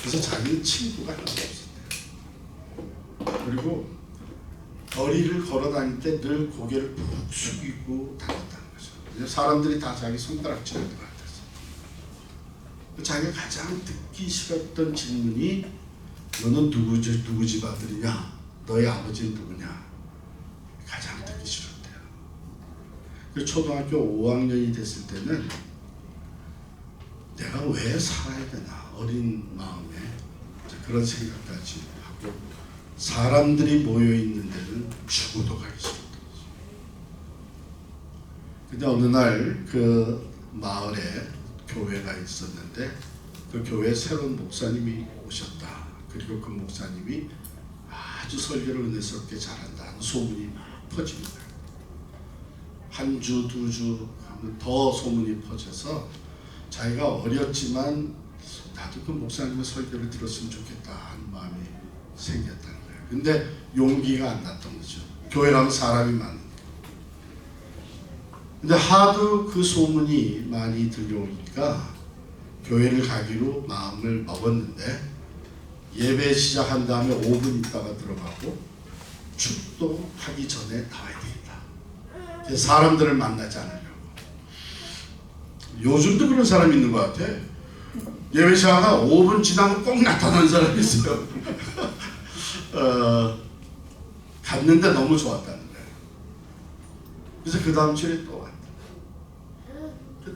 그래서 자기는 친구가 하나도 없었대요. 그리고 거리를 걸어 다닐 때 늘 고개를 푹 숙이고 다녔다는 거죠. 사람들이 다 자기 손가락질하는 것 같아서. 자기가 가장 듣기 싫었던 질문이 너는 누구 집 아들이냐? 너의 아버지는 누구냐? 가장 듣기 싫었대요. 그 초등학교 5학년이 됐을 때는 내가 왜 살아야 되나 어린 마음에 그런 생각까지 하고 사람들이 모여 있는 데는 죽어도 가기 싫었던 거죠. 근데 어느 날 그 마을에 교회가 있었는데 그 교회에 새로운 목사님이 오셨다. 그리고 그 목사님이 아주 설교를 은혜스럽게 잘한다는 소문이 막 퍼지는 거예요. 한 주, 두 주 하면 더 소문이 퍼져서 자기가 어렸지만 나도 그 목사님의 설교를 들었으면 좋겠다 하는 마음이 생겼다는 거예요. 근데 용기가 안 났던 거죠. 교회 가면 사람이 많은데. 근데 하도 그 소문이 많이 들려오니까 교회를 가기로 마음을 먹었는데 예배 시작한 다음에 5분 있다가 들어가고 축도하기 전에 나와야 되겠다. 사람들을 만나지 않으려고. 요즘도 그런 사람이 있는 것 같아. 예배 시간가 5분 지나면 꼭 나타나는 사람이 있어요. 갔는데 너무 좋았다는 거예요. 그래서 그 다음 주에 또 왔다.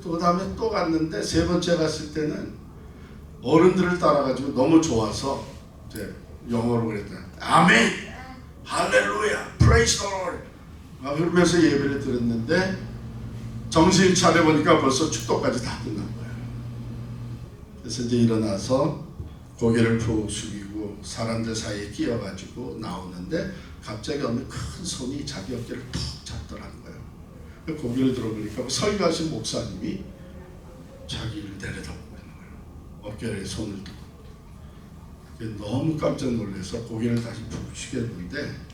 또 다음에 또 갔는데 세 번째 갔을 때는 어른들을 따라가지고 너무 좋아서 이제 영어로 그랬더니 아멘, 할렐루야, 프레이즈 더 롤드 그러면서 예배를 드렸는데 정신 차려보니까 벌써 축도까지 다 끝난 거예요. 그래서 이제 일어나서 고개를 푹 숙이고 사람들 사이에 끼어가지고 나오는데 갑자기 어느 큰 손이 자기 어깨를 턱 잡더라는 거예요. 고개를 들어보니까 서 가신 목사님이 자기를 내려다보고 있는 거예요. 어깨에 손을 두고. 너무 깜짝 놀라서 고개를 다시 푹 숙였는데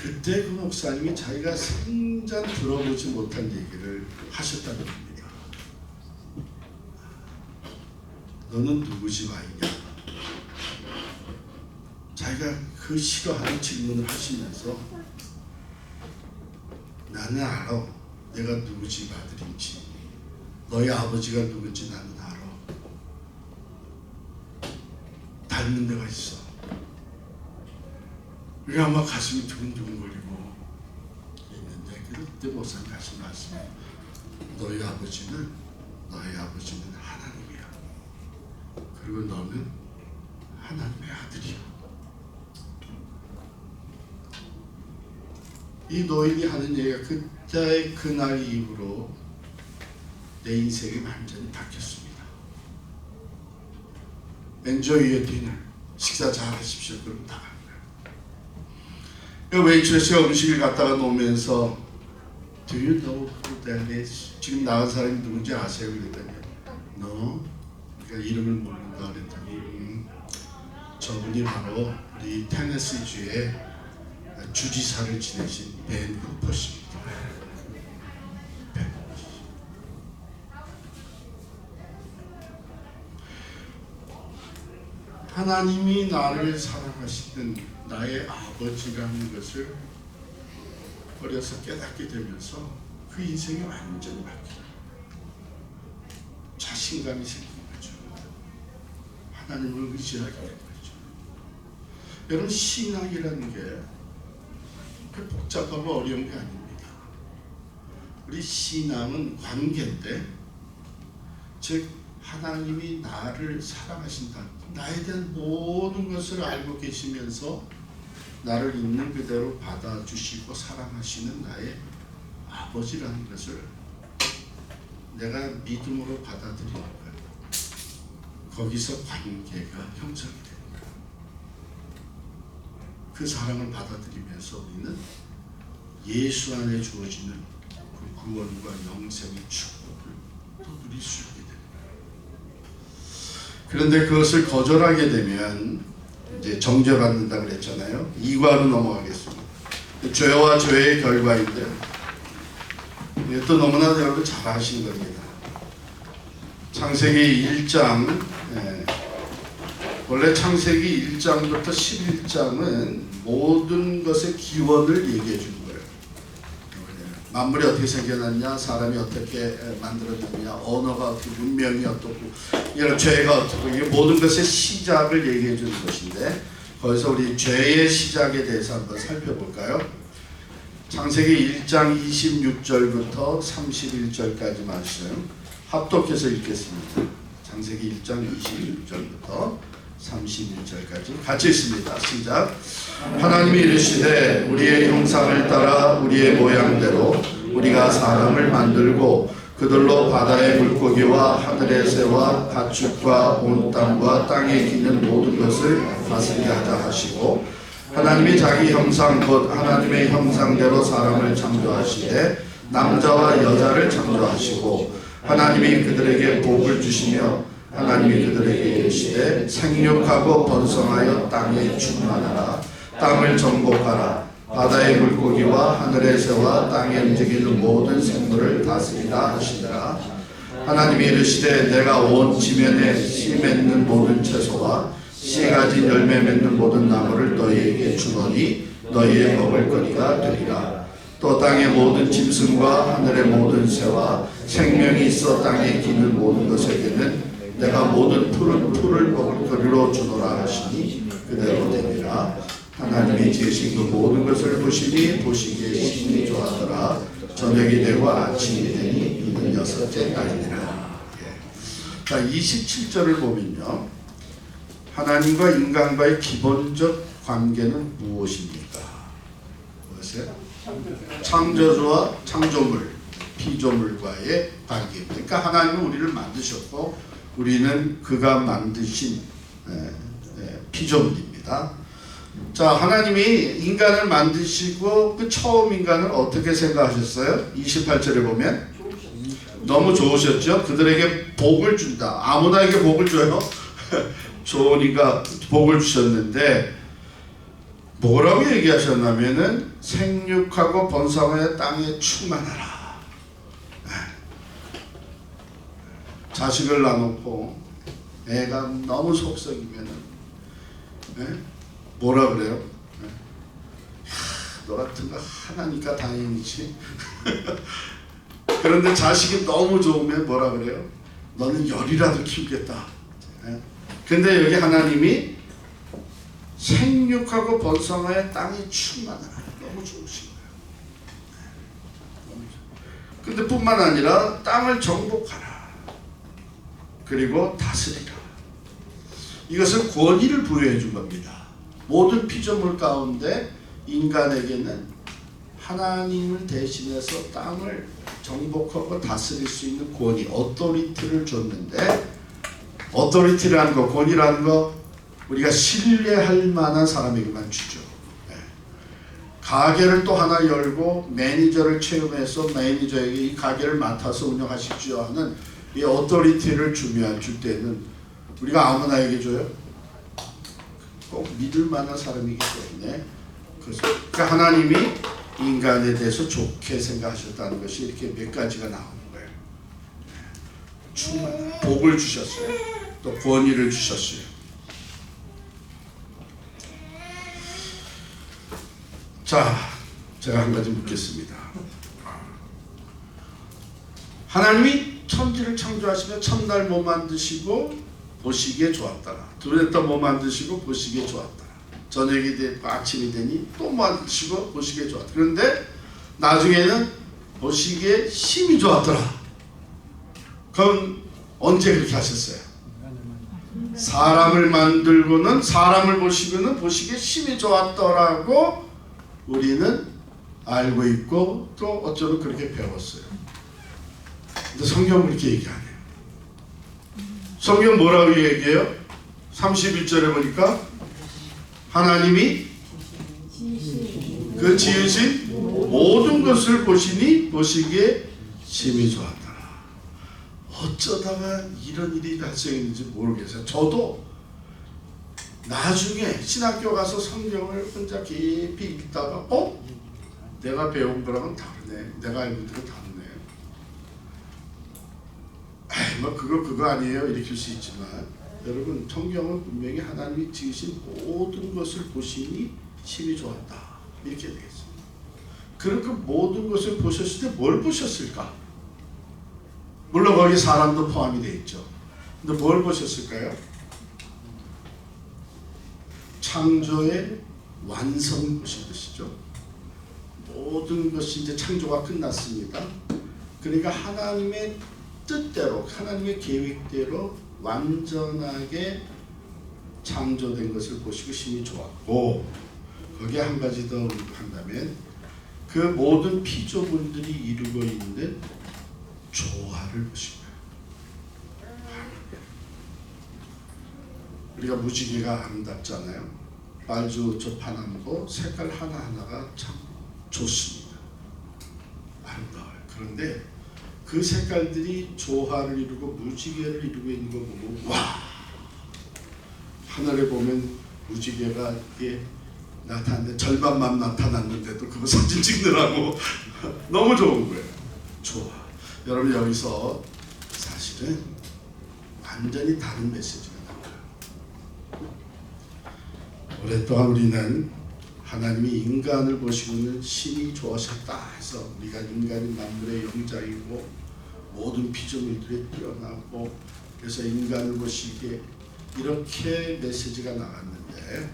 그때 그 목사님이 자기가 생전 들어보지 못한 얘기를 하셨다는 겁니다. 너는 누구 집 아이냐? 자기가 그 싫어하는 질문을 하시면서 나는 알아. 내가 누구 집 아들인지. 너희 아버지가 누군지 나는 알아. 닮는 데가 있어. 그게 아마 가슴이 두근두근거리고 있는데 그때 목사님 하신 말씀이 너희 아버지는 하나님이야. 그리고 너는 하나님의 아들이야. 이 노인이 하는 얘기가 그때 그날 이후로 내 인생이 완전히 바뀌었습니다. Enjoy your dinner. 식사 잘 하십시오. 그러고 나가는 거예요. 웨이트레스가 음식을 갖다가 놓으면서 Do you know who that is? 지금 나간 사람이 누군지 아세요? 그랬더니 No. 그러니까 이름을 모른다 그랬더니 저분이 바로 우리 테네시주의 주지사를 지내신 벤 후퍼십니다. 하나님이 나를 사랑하시는 나의 아버지라는 것을 어려서 깨닫게 되면서 그 인생이 완전히 바뀌어요. 자신감이 생기는 거죠. 하나님을 의지하게 되는 거죠. 여러분, 신앙이라는 게 그렇게 복잡하고 어려운 게 아닙니다. 우리 신앙은 관계인데, 즉 하나님이 나를 사랑하신다. 나에 대한 모든 것을 알고 계시면서 나를 있는 그대로 받아주시고 사랑하시는 나의 아버지라는 것을 내가 믿음으로 받아들이는 거예요. 거기서 관계가 형성이 되는 거예요. 그 사랑을 받아들이면서 우리는 예수 안에 주어지는 그 구원과 영생의 축복을 또 누릴 수 있게 됩니다. 그런데 그것을 거절하게 되면 이제 정죄받는다 그랬잖아요. 2과로 넘어가겠습니다. 죄와 죄의 결과인데 또 너무나 여러분 잘 아시는 겁니다. 창세기 1장, 원래 창세기 1장부터 11장은 모든 것의 기원을 얘기해 주는 거예요. 만물이 어떻게 생겨났냐, 사람이 어떻게 만들어졌냐, 언어가 어떻게, 문명이 어떻고, 이런 죄가 어떻고, 이게 모든 것의 시작을 얘기해 주는 것인데, 거기서 우리 죄의 시작에 대해서 한번 살펴볼까요? 창세기 1장 26절부터 31절까지 말씀 합독해서 읽겠습니다. 창세기 1장 26절부터 31절까지 같이 읽습니다. 시작. 하나님이 이르시되 우리의 형상을 따라 우리의 모양대로 우리가 사람을 만들고 그들로 바다의 물고기와 하늘의 새와 가축과 온 땅과 땅에 기는 모든 것을 다스리게 하자 하시고, 하나님이 자기 형상 곧 하나님의 형상대로 사람을 창조하시되 남자와 여자를 창조하시고, 하나님이 그들에게 복을 주시며 하나님이 그들에게 이르시되 생육하고 번성하여 땅에 충만하라. 땅을 정복하라. 바다의 물고기와 하늘의 새와 땅에 움직이는 모든 생물을 다스리라 하시니라. 하나님이 이르시되 내가 온 지면에 씨 맺는 모든 채소와 씨 가진 열매 맺는 모든 나무를 너희에게 주노니 너희의 먹을 거리가 되리라. 또 땅의 모든 짐승과 하늘의 모든 새와 생명이 있어 땅에 기는 모든 것에게는 내가 모든 풀을 먹을 거리로 주노라 하시니 그대로 되리라. 하나님이 지으신 그 모든 것을 보시니 보시기에 심히 좋아하더라. 저녁이 되고 아침이 되니 이는 6째 날이니라. 자, 27절을 보면요. 하나님과 인간과의 기본적 관계는 무엇입니까? 무엇이에요? 창조주와 창조물, 피조물과의 관계입니다. 그러니까 하나님은 우리를 만드셨고 우리는 그가 만드신 피조물입니다. 자, 하나님이 인간을 만드시고 그 처음 인간을 어떻게 생각하셨어요? 28절에 보면 너무 좋으셨죠? 그들에게 복을 준다. 아무나에게 복을 줘요. 좋으니까 복을 주셨는데 뭐라고 얘기하셨냐면은 생육하고 번성하여 땅에 충만하라. 자식을 낳아놓고 애가 너무 속썩이면은 뭐라 그래요? 너 같은 거 하나니까 다행이지. 그런데 자식이 너무 좋으면 뭐라 그래요? 너는 열이라도 키우겠다. 근데 여기 하나님이 생육하고 번성하여 땅이 충만하라. 너무 좋으신 거예요. 근데 뿐만 아니라 땅을 정복하라. 그리고 다스리라. 이것은 권위를 부여해 준 겁니다. 모든 피조물 가운데 인간에게는 하나님을 대신해서 땅을 정복하고 다스릴 수 있는 권위, 어토리티를 줬는데, 어토리티라는 거, 권위라는 거 우리가 신뢰할 만한 사람에게만 주죠. 가게를 또 하나 열고 매니저를 채용해서 매니저에게 이 가게를 맡아서 운영하십시오 하는 이 어토리티를 줄 때는 우리가 아무나에게 줘요? 꼭 믿을 만한 사람이기 때문에. 그러니까 하나님이 인간에 대해서 좋게 생각하셨다는 것이 이렇게 몇 가지가 나오는 거예요. 충만한 복을 주셨어요. 또 권위를 주셨어요. 자, 제가 한 가지 묻겠습니다. 하나님이 천지를 창조하시며 첫날 뭐 만드시고 보시기에 좋았더라. 둘째 또 뭐 만드시고 보시기에 좋았더라. 저녁이 되고 아침이 되니 또 만드시고 보시기에 좋았더라. 그런데 나중에는 보시기에 심히 좋았더라. 그럼 언제 그렇게 하셨어요? 사람을 만들고는 사람을 보시고는 보시기에 심히 좋았더라고 우리는 알고 있고 또 어쩌면 그렇게 배웠어요. 근데 성경은 그렇게 얘기 안 해요. 성경 뭐라고 얘기해요? 31절에 보니까 하나님이 그 지으신 모든 것을 보시니 보시기에 심히 좋았더라. 어쩌다가 이런 일이 발생했는지 모르겠어요. 저도 나중에 신학교 가서 성경을 혼자 깊이 읽다가 내가 배운 거랑은 다르네. 내가 알고 있는 건 다르네. 뭐 그거 아니에요. 일으킬 수 있지만 여러분 성경은 분명히 하나님이 지으신 모든 것을 보시니 심히 좋았다. 이렇게 되겠습니다. 그럼 그 모든 것을 보셨을 때 뭘 보셨을까? 물론 거기 사람도 포함이 되어 있죠. 근데 뭘 보셨을까요? 창조의 완성을 보신 것이죠. 모든 것이 이제 창조가 끝났습니다. 그러니까 하나님의 뜻대로, 하나님의 계획대로 완전하게 창조된 것을 보시고 심히 좋았고, 거기에 한 가지 더 언급한다면 그 모든 피조물들이 이루고 있는 조화를 보신 거예요. 우리가 무지개가 아름답잖아요. 빨주노초 파남고 색깔 하나하나가 참 좋습니다. 아름다워요. 그런데 그 색깔들이 조화를 이루고 무지개를 이루고 있는 거 보고 와! 하늘에 보면 무지개가 이게 나타났는데 절반만 나타났는데도 그거 사진 찍느라고 너무 좋은 거예요. 조화. 여러분 여기서 사실은 완전히 다른 메시지가 나와요. 오랫동안 우리는 하나님이 인간을 보시고는 심히 좋아하셨다 해서 우리가 인간이 만물의 영장이고 모든 피조물들이 뛰어나고 그래서 인간을 보시기에 이렇게 메시지가 나갔는데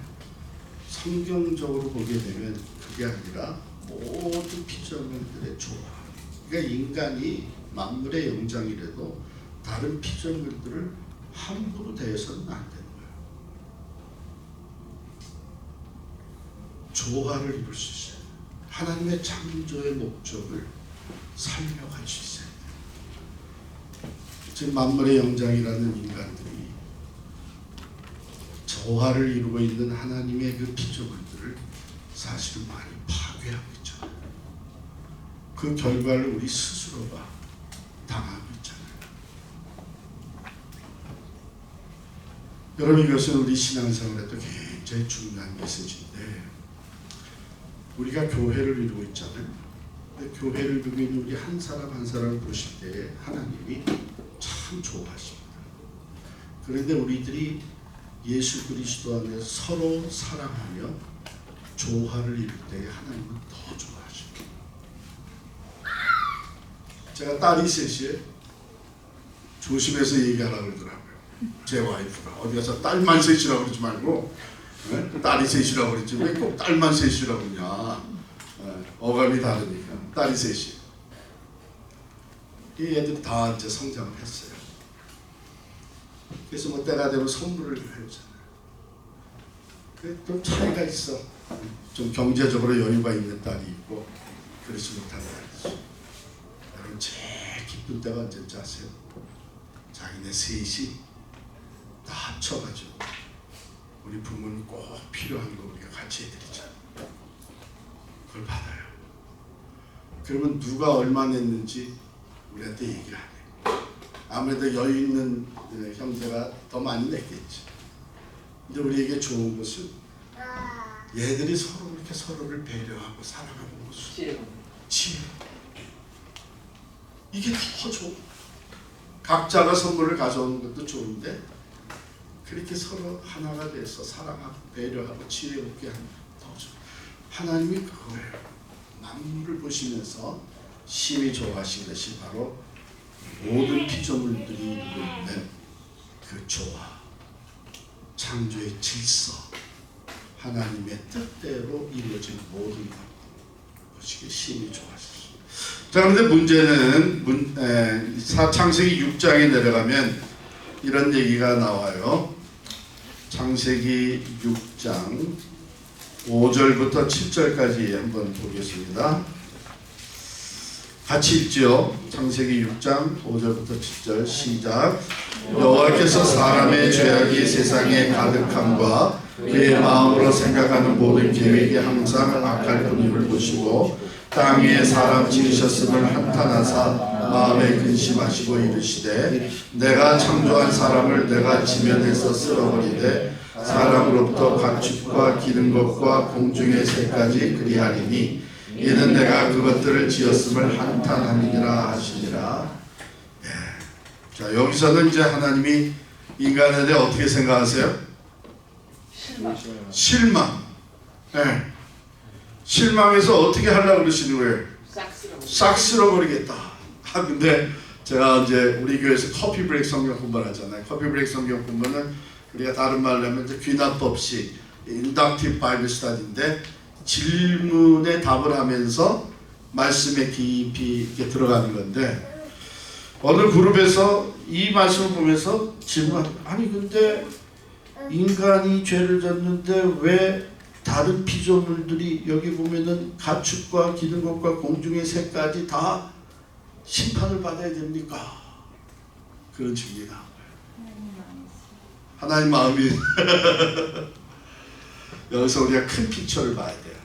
성경적으로 보게 되면 그게 아니라 모든 피조물들의 조화. 그러니까 인간이 만물의 영장이라도 다른 피조물들을 함부로 대해서는 안 되는 거예요. 조화를 이룰 수 있어요. 하나님의 창조의 목적을 설명할 수 있어요. 지금 만물의 영장이라는 인간들이 조화를 이루고 있는 하나님의 그 피조물들을 사실은 많이 파괴하고 있잖아요. 그 결과를 우리 스스로가 당하고 있잖아요. 여러분, 이것은 우리 신앙생활에도 굉장히 중요한 메시지인데, 우리가 교회를 이루고 있잖아요. 교회를 이루고 있는 우리 한 사람 한 사람을 보실 때에 하나님이 참 좋아하십니다. 그런데 우리들이 예수 그리스도 안에서 서로 사랑하며 조화를 이룰 때에 하나님은 더 좋아하십니다. 제가 딸이 셋이에요. 조심해서 얘기하라고 그러더라고요. 제 와이프가 어디 가서 딸만 셋이라고 그러지 말고, 네? 딸이 셋이라고 그랬지 왜 꼭 딸만 셋이라고 그러냐. 네, 어감이 다르니까. 딸이 셋이. 이 애들이 다 이제 성장을 했어요. 그래서 뭐 때가 되면 선물을 해주잖아요. 좀 차이가 있어. 좀 경제적으로 여유가 있는 딸이 있고 그렇지 못한 딸이 있어. 여러분, 제일 기쁜 때가 언제인지 아세요? 자기네 셋이 다 합쳐가지고 우리 부모는 꼭 필요한 거 우리가 같이 해드리잖아요. 그걸 받아요. 그러면 누가 얼마 냈는지 우리한테 얘기를 안 해요. 아무래도 여유 있는 형제가 더 많이 냈겠지. 근데 우리에게 좋은 것은 얘들이 서로 이렇게 서로를 배려하고 사랑하는 모습. 지혜. 이게 더 좋아. 각자가 선물을 가져오는 것도 좋은데 그렇게 서로 하나가 돼서 사랑하고 배려하고 지혜롭게 하는 게 더 좋아. 하나님이 그거예요. 만물을 보시면서 심히 좋아하신 것이 바로 모든 피조물들이 이루고 있는 그 조화, 창조의 질서, 하나님의 뜻대로 이루어진 모든 것이 심히 좋아하셨습니다. 자, 그런데 문제는 창세기 6장에 내려가면 이런 얘기가 나와요. 창세기 6장 5절부터 7절까지 한번 보겠습니다. 같이 읽죠. 창세기 6장 5절부터 7절 시작. 여호와께서 사람의 죄악이 세상에 가득함과 그의 마음으로 생각하는 모든 계획이 항상 악할 뿐임을 보시고 땅 위에 사람 지으셨음을 한탄하사 마음에 근심하시고 이르시되 내가 창조한 사람을 내가 지면에서 쓸어버리되 사람으로부터 가축과 기는 것과 공중의 새까지 그리하리니 이는 내가 그것들을 지었음을 한탄함이니라 하시니라. 네. 자, 여기서는 이제 하나님이 인간에 대해 어떻게 생각하세요? 실망. 네. 실망해서 어떻게 하려고 그러시는 거예요? 싹 쓸어버리겠다. 근데 제가 이제 우리 교회에서 커피 브레이크 성경 공부를 하잖아요. 커피 브레이크 성경 공부는 우리가 다른 말로 하면 귀납법식 인덕티브 바이블 스터디인데 질문에 답을 하면서 말씀에 깊이 이렇게 들어가는 건데 어느 그룹에서 이 말씀을 보면서 아니 근데 인간이 죄를 졌는데 왜 다른 피조물들이 여기 보면은 가축과 기는 것과 공중의 새까지 다 심판을 받아야 됩니까? 그런 질문이 나온 거예요. 하나님 마음이 여기서 우리가 큰 픽처를 봐야 돼요.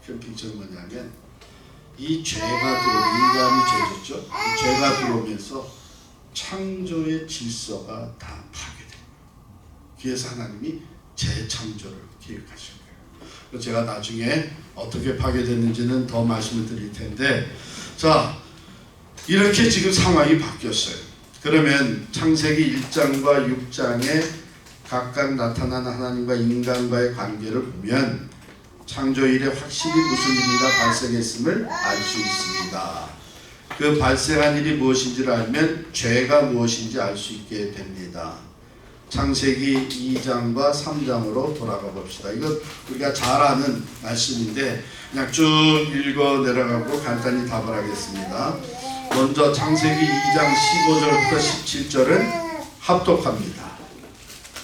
큰 픽처는 뭐냐면 이 죄가 인간이 죄졌죠. 이 죄가 들어오면서 창조의 질서가 다 파괴돼요. 그래서 하나님이 재창조를 계획하신 거예요. 제가 나중에 어떻게 파괴됐는지는 더 말씀을 드릴 텐데, 자, 이렇게 지금 상황이 바뀌었어요. 그러면 창세기 1장과 6장에 각각 나타난 하나님과 인간과의 관계를 보면 창조일에 확실히 무슨 일이가 발생했음을 알 수 있습니다. 그 발생한 일이 무엇인지를 알면 죄가 무엇인지 알 수 있게 됩니다. 창세기 2장과 3장으로 돌아가 봅시다. 이거 우리가 잘 아는 말씀인데 그냥 쭉 읽어 내려가고 간단히 답을 하겠습니다. 먼저 창세기 2장 15절부터 17절은 합독합니다.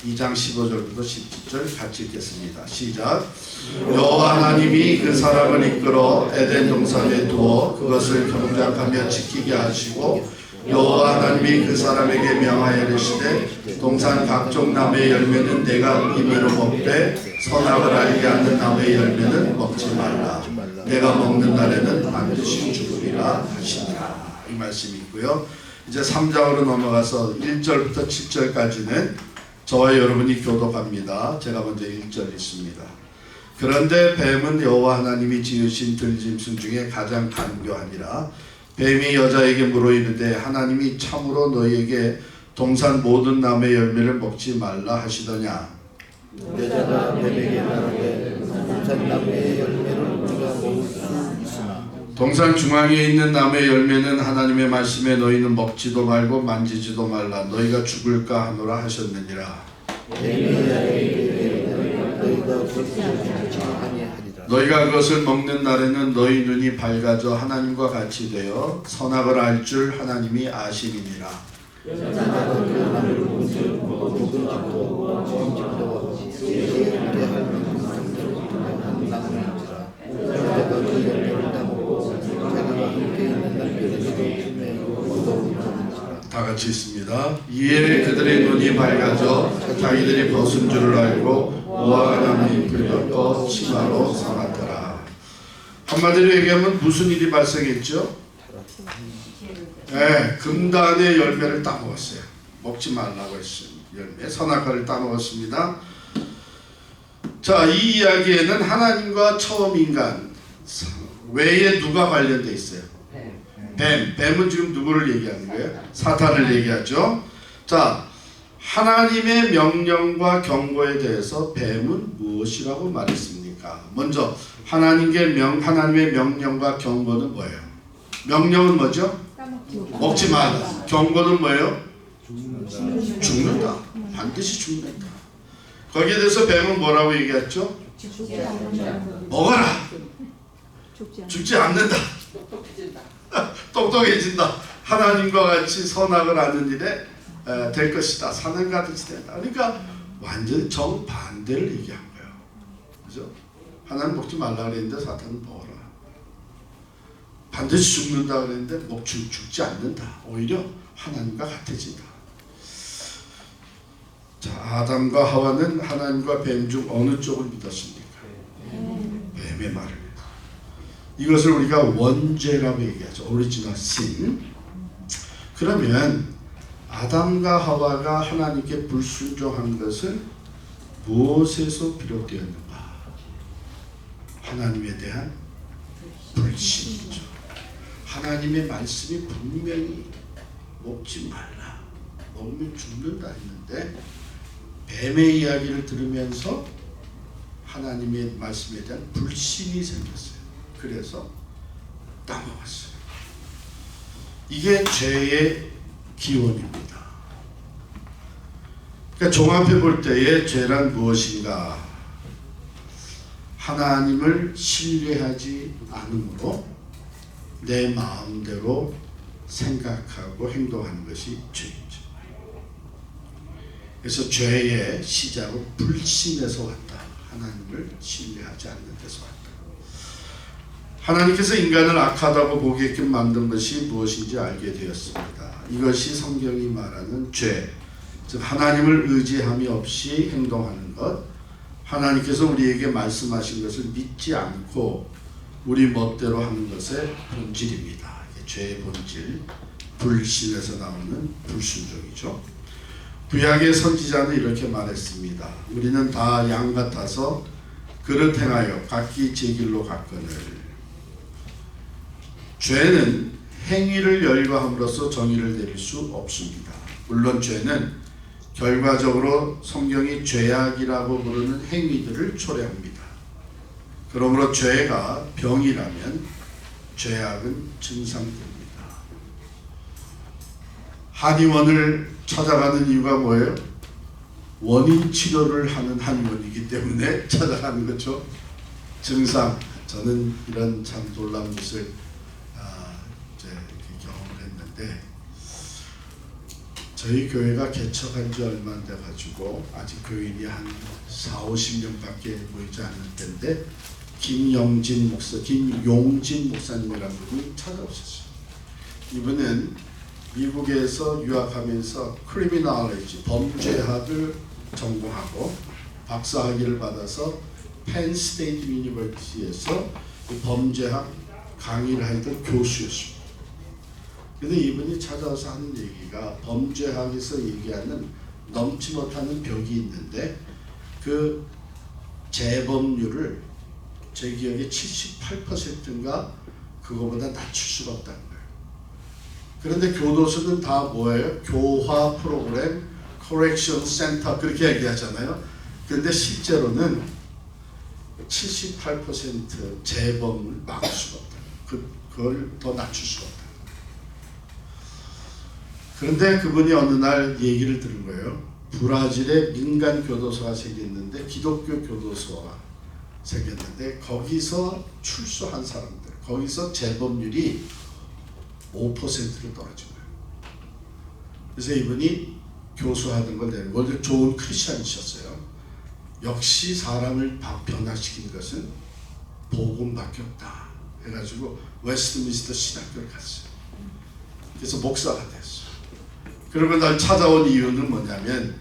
2장 15절부터 17절 같이 읽겠습니다. 시작. 여호와 하나님이 그 사람을 이끌어 에덴 동산에 두어 그것을 경작하며 지키게 하시고 여호와 하나님이 그 사람에게 명하여 이르시되 동산 각종 나무의 열매는 내가 임의로 먹되 선악을 알게 하는 나무의 열매는 먹지 말라. 내가 먹는 날에는 반드시 죽으리라 하시니라. 이 말씀이 있고요. 이제 3장으로 넘어가서 1절부터 7절까지는 저와 여러분이 교독합니다. 제가 먼저 1절 읽습니다. 그런데 뱀은 여호와 하나님이 지으신 들짐승 중에 가장 간교하니라. 뱀이 여자에게 물어 이르되 하나님이 참으로 너희에게 동산 모든 나무의 열매를 먹지 말라 하시더냐. 여자가 뱀에게 말하되 동산 나무의 열매를 우리가 먹을 수 있으나 동산 중앙에 있는 나무의 열매는 하나님의 말씀에 너희는 먹지도 말고 만지지도 말라 너희가 죽을까 하노라 하셨느니라. 너희가 그것을 먹는 날에는 너희 눈이 밝아져 하나님과 같이 되어 선악을 알 줄 하나님이 아심이니라. 다 같이 있습니다. 이에 그들의 눈이 밝아져 자기들이 벗은 줄을 알고 우화가 나무 잎을 엮어 치마로 삼았더라. 한마디로 얘기하면 무슨 일이 발생했죠? 네, 금단의 열매를 따먹었어요. 먹지 말라고 했어요. 열매, 선악과를 따먹었습니다. 자, 이 이야기에는 하나님과 처음 인간 외에 누가 관련돼 있어요? 뱀은 지금 누구를 얘기하는 거예요? 사탄을 얘기하죠. 자, 하나님의 명령과 경고에 대해서 뱀은 무엇이라고 말했습니까? 먼저 하나님의 명령과 경고는 뭐예요? 명령은 뭐죠? 먹지 마라. 경고는 뭐예요? 죽는다. 반드시 죽는다. 거기에 대해서 뱀은 뭐라고 얘기했죠? 먹어라. 죽지 않는다. 똑똑해진다. 하나님과 같이 선악을 아는 일에 될 것이다. 사는 같이 된다. 그러니까 완전 정반대를 얘기한 거예요. 그죠? 하나님 먹지 말라 그랬는데 사탄은 먹어라. 반드시 죽는다 그랬는데 죽지 않는다. 오히려 하나님과 같아진다. 자, 아담과 하와는 하나님과 뱀 중 어느 쪽을 믿었습니까? 뱀의 말을. 이것을 우리가 원죄라고 얘기하죠. 오리지널 신. 그러면 아담과 하와가 하나님께 불순종한 것은 무엇에서 비롯되었는가? 하나님에 대한 불신이죠. 하나님의 말씀이 분명히 먹지 말라, 먹으면 죽는다 했는데 뱀의 이야기를 들으면서 하나님의 말씀에 대한 불신이 생겼어요. 그래서 따먹었어요. 이게 죄의 기원입니다. 그러니까 종합해 볼 때의 죄란 무엇인가? 하나님을 신뢰하지 않으므로 내 마음대로 생각하고 행동하는 것이 죄이죠. 그래서 죄의 시작은 불신에서 왔다. 하나님을 신뢰하지 않는 데서 왔다. 하나님께서 인간을 악하다고 보게끔 만든 것이 무엇인지 알게 되었습니다. 이것이 성경이 말하는 죄, 즉 하나님을 의지함이 없이 행동하는 것, 하나님께서 우리에게 말씀하신 것을 믿지 않고 우리 멋대로 하는 것의 본질입니다. 이게 죄의 본질, 불신에서 나오는 불순종이죠. 구약의 선지자는 이렇게 말했습니다. 우리는 다 양 같아서 그릇 행하여 각기 제 길로 갔거늘. 죄는 행위를 열거함으로써 정의를 내릴 수 없습니다. 물론 죄는 결과적으로 성경이 죄악이라고 부르는 행위들을 초래합니다. 그러므로 죄가 병이라면 죄악은 증상입니다. 한의원을 찾아가는 이유가 뭐예요? 원인 치료를 하는 한의원이기 때문에 찾아가는 거죠. 증상. 저는 이런 참 놀라운 것을 경험을 저희 교회가 개척한 지 얼마 안 돼가지고 아직 교인이 한 40-50명밖에 모이지 않을 텐데 김용진 목사님이라는 분이 찾아오셨어요. 이분은 미국에서 유학하면서 크리미널리지 범죄학을 전공하고 박사학위를 받아서 펜 스테이트 유니버시티에서 범죄학 강의를 하던 교수였습니다. 근데 이분이 찾아와서 하는 얘기가 범죄학에서 얘기하는 넘지 못하는 벽이 있는데 그 재범률을 제 기억에 78%인가 그거보다 낮출 수가 없다는 거예요. 그런데 교도소는 다 뭐예요? 교화 프로그램, 커렉션 센터 그렇게 얘기하잖아요. 그런데 실제로는 78% 재범을 막을 수가 없다. 그걸 더 낮출 수가 없다. 그런데 그분이 어느 날 얘기를 들은 거예요. 브라질에 민간 교도소가 생겼는데 기독교 교도소가 생겼는데 거기서 출소한 사람들, 거기서 재범률이 5%로 떨어진 거예요. 그래서 이분이 교수하던 걸 내는 원래 좋은 크리스천이셨어요. 역시 사람을 변화시키는 것은 복음밖에 없다 해가지고 웨스트민스터 신학교를 갔어요. 그래서 목사가 됐어요. 그러고 날 찾아온 이유는 뭐냐면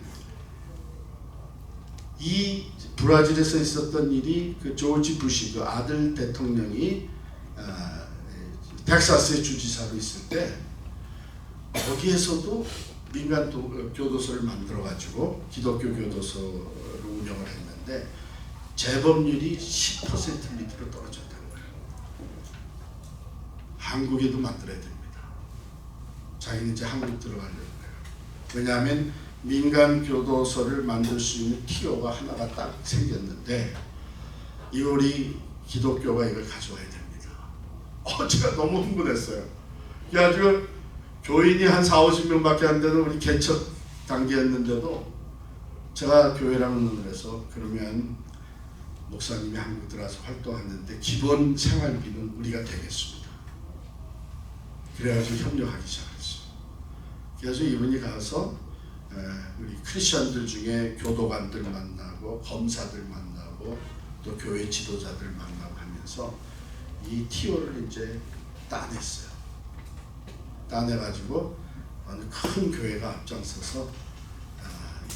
이 브라질에서 있었던 일이 그 조지 부시 그 아들 대통령이 텍사스의 주지사로 있을 때 거기에서도 민간 교도소를 만들어 가지고 기독교 교도소를 운영을 했는데 재범률이 10% 밑으로 떨어졌다는 거예요. 한국에도 만들어야 됩니다. 자기는 이제 한국 들어가려고 해요. 왜냐하면 민간 교도소를 만들 수 있는 티오가 하나가 딱 생겼는데 이 우리 기독교가 이걸 가져와야 됩니다. 제가 너무 흥분했어요. 그래가지고 교인이 한 40-50명밖에 안 되는 우리 개척 단계였는데도 제가 교회랑 의논을 해서 그러면 목사님이 한국 들어와서 활동하는데 기본 생활비는 우리가 되겠습니다. 그래가지고 협력하기 시작했어요. 그래서 이분이 가서 우리 크리스천들 중에 교도관들 만나고 검사들 만나고 또 교회 지도자들 만나고 하면서 이 티오를 이제 따냈어요. 따내가지고 어느 큰 교회가 앞장서서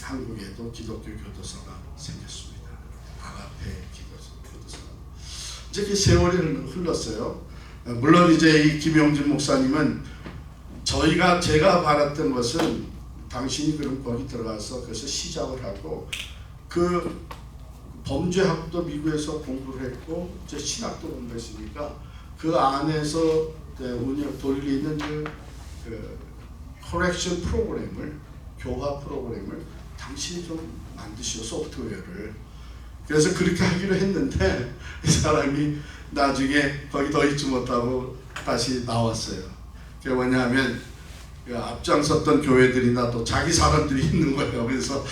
한국에도 기독교 교도소가 생겼습니다. 아가페 교도소가. 이제 그 세월이 흘렀어요. 물론 이제 이 김용진 목사님은 제가 바랐던 것은 당신이 그럼 거기 들어가서 그래서 시작을 하고 그 범죄학도 미국에서 공부를 했고 이제 신학도 공부했으니까 그 안에서 운영 돌리는 그 커렉션 프로그램을 교화 프로그램을 당신이 좀 만드시오 소프트웨어를. 그래서 그렇게 하기로 했는데 이 사람이 나중에 거기 더 있지 못하고 다시 나왔어요. 그게 뭐냐면 앞장섰던 교회들이나 또 자기 사람들이 있는 거예요. 그래서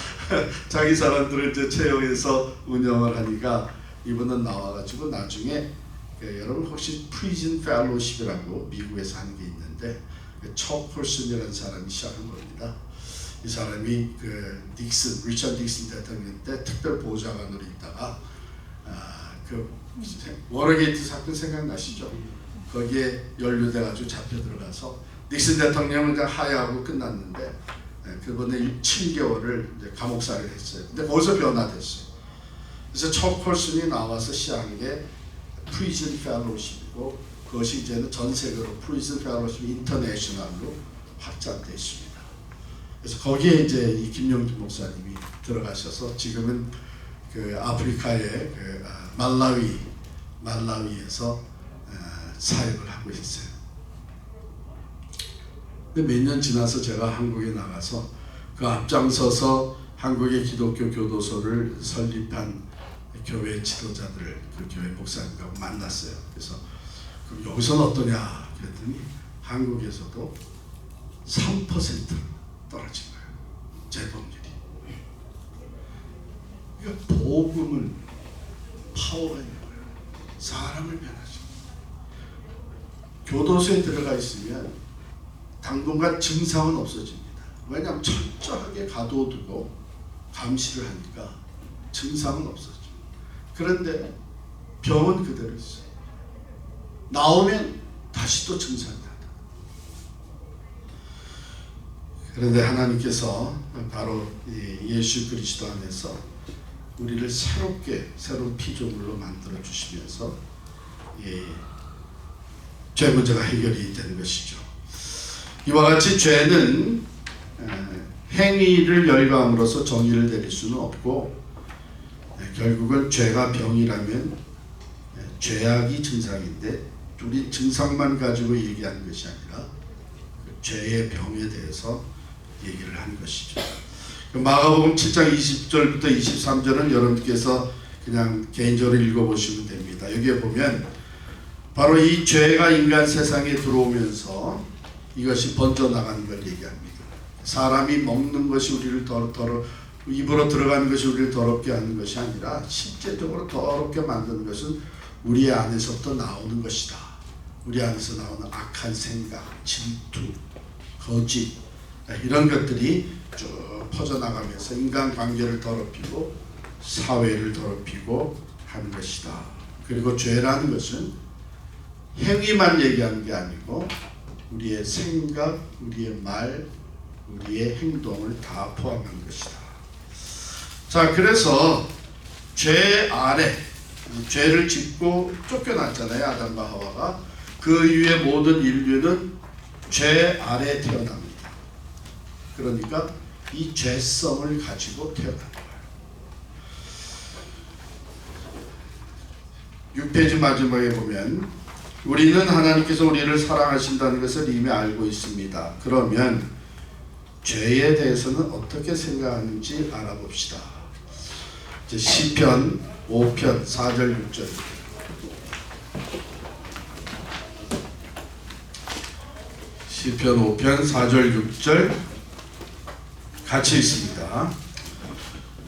자기 사람들을 이제 채용해서 운영을 하니까 이분은 나와가지고 나중에 여러분 혹시 프리즌 펠로십이라고 미국에서 하는 게 있는데 척 홀슨이라는 사람이 시작한 겁니다. 이 사람이 리처드 닉슨 대통령 때 특별 보좌관으로 있다가 그 워터게이트 사건 생각나시죠? 거기에 연루돼가지고 잡혀 들어가서 닉슨 대통령은 그냥 하야하고 끝났는데 그분은 7개월을 이제 감옥살이를 했어요. 근데 거기서 변화됐어요. 그래서 척 홀슨이 나와서 시작한 게 프리즌 펠로십이고 그것이 이제는 전 세계로 프리즌 펠로십 인터내셔널로 확장되어 있습니다. 그래서 거기에 이제 이 김용진 목사님이 들어가셔서 지금은 그 아프리카의 말라위에서 사역을 하고 있어요. 근데 몇 년 지나서 제가 한국에 나가서 그 앞장서서 한국의 기독교 교도소를 설립한 교회 지도자들, 그 교회 목사님하고 만났어요. 그래서 그럼 여기서는 어떠냐 그랬더니 한국에서도 3% 떨어진 거예요. 재범률이. 그러니까 복음은 파워가 있는 거예요. 사람을 변화시키고. 교도소에 들어가 있으면 당분간 증상은 없어집니다. 왜냐하면 철저하게 가둬두고 감시를 하니까 증상은 없었죠. 그런데 병은 그대로 있어요. 나오면 다시 또 증상이 나다. 그런데 하나님께서 바로 예수 그리스도 안에서 우리를 새로운 피조물로 만들어 주시면서 죄 문제가 해결이 되는 것이죠. 이와 같이 죄는 행위를 열감으로써 정의를 내릴 수는 없고, 결국은 죄가 병이라면 죄악이 증상인데 우리 증상만 가지고 얘기하는 것이 아니라 그 죄의 병에 대해서 얘기를 하는 것이죠. 마가복음 7장 20절부터 23절은 여러분께서 그냥 개인적으로 읽어보시면 됩니다. 여기에 보면 바로 이 죄가 인간 세상에 들어오면서 이것이 번져나가는 걸 얘기합니다. 사람이 먹는 것이 우리를 입으로 들어가는 것이 우리를 더럽게 하는 것이 아니라 실제적으로 더럽게 만드는 것은 우리 안에서부터 나오는 것이다. 우리 안에서 나오는 악한 생각, 질투, 거짓, 이런 것들이 쭉 퍼져나가면서 인간관계를 더럽히고 사회를 더럽히고 하는 것이다. 그리고 죄라는 것은 행위만 얘기하는 게 아니고 우리의 생각, 우리의 말, 우리의 행동을 다 포함한 것이다. 자, 그래서 죄 아래, 죄를 짓고 쫓겨났잖아요, 아담과 하와가. 그 이후에 모든 인류는 죄 아래 태어납니다. 그러니까 이 죄성을 가지고 태어난 거예요. 6페이지 마지막에 보면 우리는 하나님께서 우리를 사랑하신다는 것을 이미 알고 있습니다. 그러면 죄에 대해서는 어떻게 생각하는지 알아봅시다. 이제 시편 5편 4절 6절. 시편 5편 4절 6절 같이 있습니다.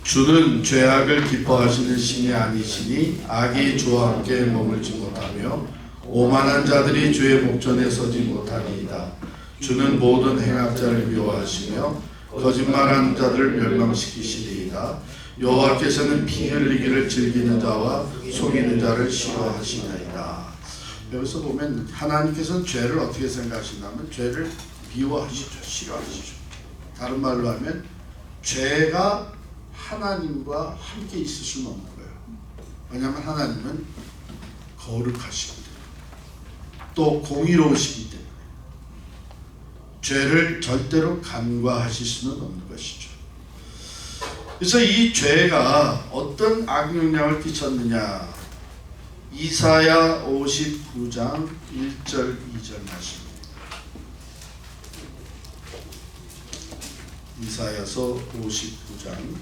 주는 죄악을 기뻐하시는 신이 아니시니 악이 주와 함께 머물지 못하며 오만한 자들이 주의 목전에 서지 못하니이다. 주는 모든 행악자를 미워하시며 거짓말하는 자들을 멸망시키시리이다. 여호와께서는 피 흘리기를 즐기는 자와 속이는 자를 싫어하시나이다. 여기서 보면 하나님께서는 죄를 어떻게 생각하시냐면 죄를 미워하시죠. 싫어하시죠. 다른 말로 하면 죄가 하나님과 함께 있을 수는 없는 거예요. 왜냐하면 하나님은 거룩하시기 때문에, 또 공의로우시기 때문에 죄를 절대로 간과하실 수는 없는 것이죠. 그래서 이 죄가 어떤 악영향을 끼쳤느냐, 이사야 59장 1절 2절 말씀. 이사야서 59장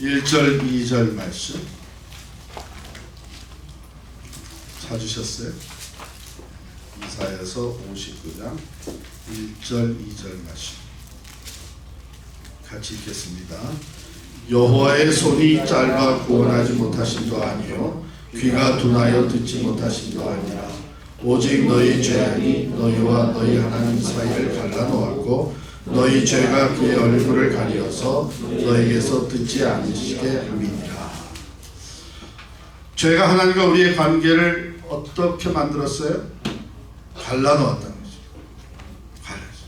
1절 2절 말씀 찾으셨어요? 이사야서 59장 1절 2절 말씀 같이 읽겠습니다. 여호와의 손이 짧아 구원하지 못하심도 아니요 귀가 둔하여 듣지 못하심도 아니라 오직 너희 죄악이 너희와 너희 하나님 사이를 갈라놓았고 너희 죄가 그의 얼굴을 가리어서 너에게서 듣지 않으시게 함이니라. 죄가 하나님과 우리의 관계를 어떻게 만들었어요? 갈라놓았다는 거죠. 갈라서.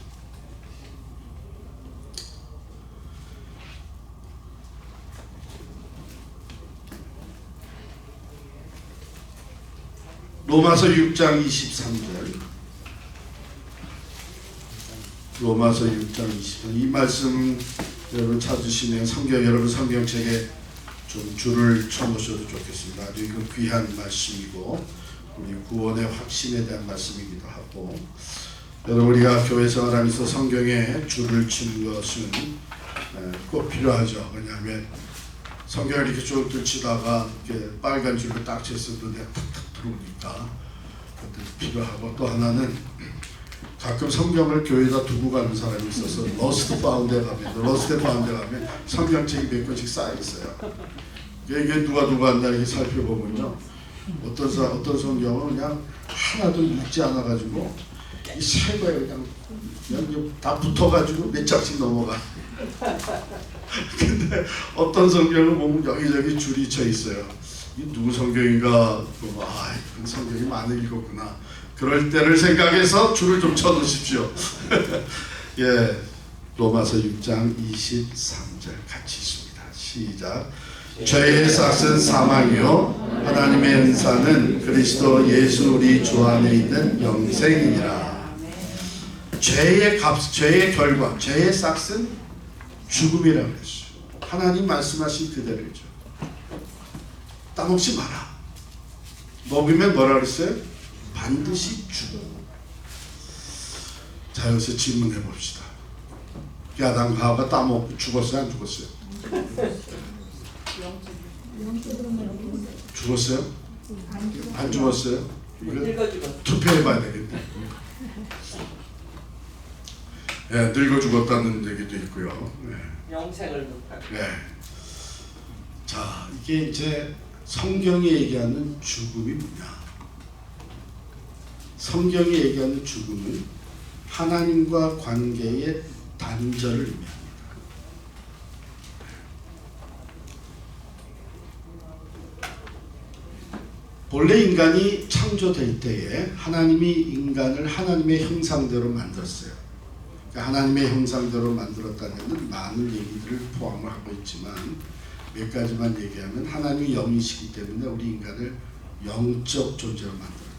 로마서 6장 23절. 로마서 6장 20절. 이 말씀 여러분 찾으시면 여러분 성경책에 좀 줄을 쳐놓으셔도 좋겠습니다. 아주 이건 귀한 말씀이고 우리 구원의 확신에 대한 말씀이기도 하고, 여러분 우리가 교회 생활하면서 성경에 줄을 치는 것은 꼭 필요하죠. 왜냐하면 성경을 이렇게 쭉 들치다가 이렇게 빨간 줄을 딱 쳤어도 내가 탁탁 들어오니까 그것도 필요하고, 또 하나는 가끔 성경을 교회에다 두고 가는 사람이 있어서 러스트 파운드에 가면 성경책이 몇 권씩 쌓여 있어요. 이게 누가 한다 이렇게 살펴보면요, 어떤 성경은 그냥 하나도 읽지 않아가지고 이 새 거에 그냥 그냥 다 붙어가지고 몇 장씩 넘어가. 근데 어떤 성경을 보면 여기저기 줄이 쳐 있어요. 이 누구 성경인가 보고 그 성경이 많이 읽었구나. 그럴 때를 생각해서 줄을 좀 쳐놓으십시오. 예, 로마서 6장 23절 같이 있습니다. 시작. 죄의 삭은 사망이요 하나님의 은사는 그리스도 예수 우리 주 안에 있는 영생이니라. 죄의 값, 죄의 결과, 죄의 삭은 죽음이라고 했어요. 하나님 말씀하신 그대로죠. 따먹지 마라. 먹으면 뭐라 그랬어요? 반드시 죽어. 자, 여기서 질문해 봅시다. 아담과 하와가 따먹고 죽었어요? 안 죽었어요? 죽었어요? 안 죽었어요? 투표해 봐야 되겠네. 네, 늙어 죽었다는 얘기도 있고요. 네. 영생을 못할. 네. 자, 이게 이제 성경이 얘기하는 죽음이 뭐냐? 성경이 얘기하는 죽음은 하나님과 관계의 단절을 의미합니다. 본래 인간이 창조될 때에 하나님이 인간을 하나님의 형상대로 만들었어요. 그러니까 하나님의 형상대로 만들었다는 많은 얘기들을 포함을 하고 있지만 몇 가지만 얘기하면 하나님이 영이시기 때문에 우리 인간을 영적 존재로 만들었어요.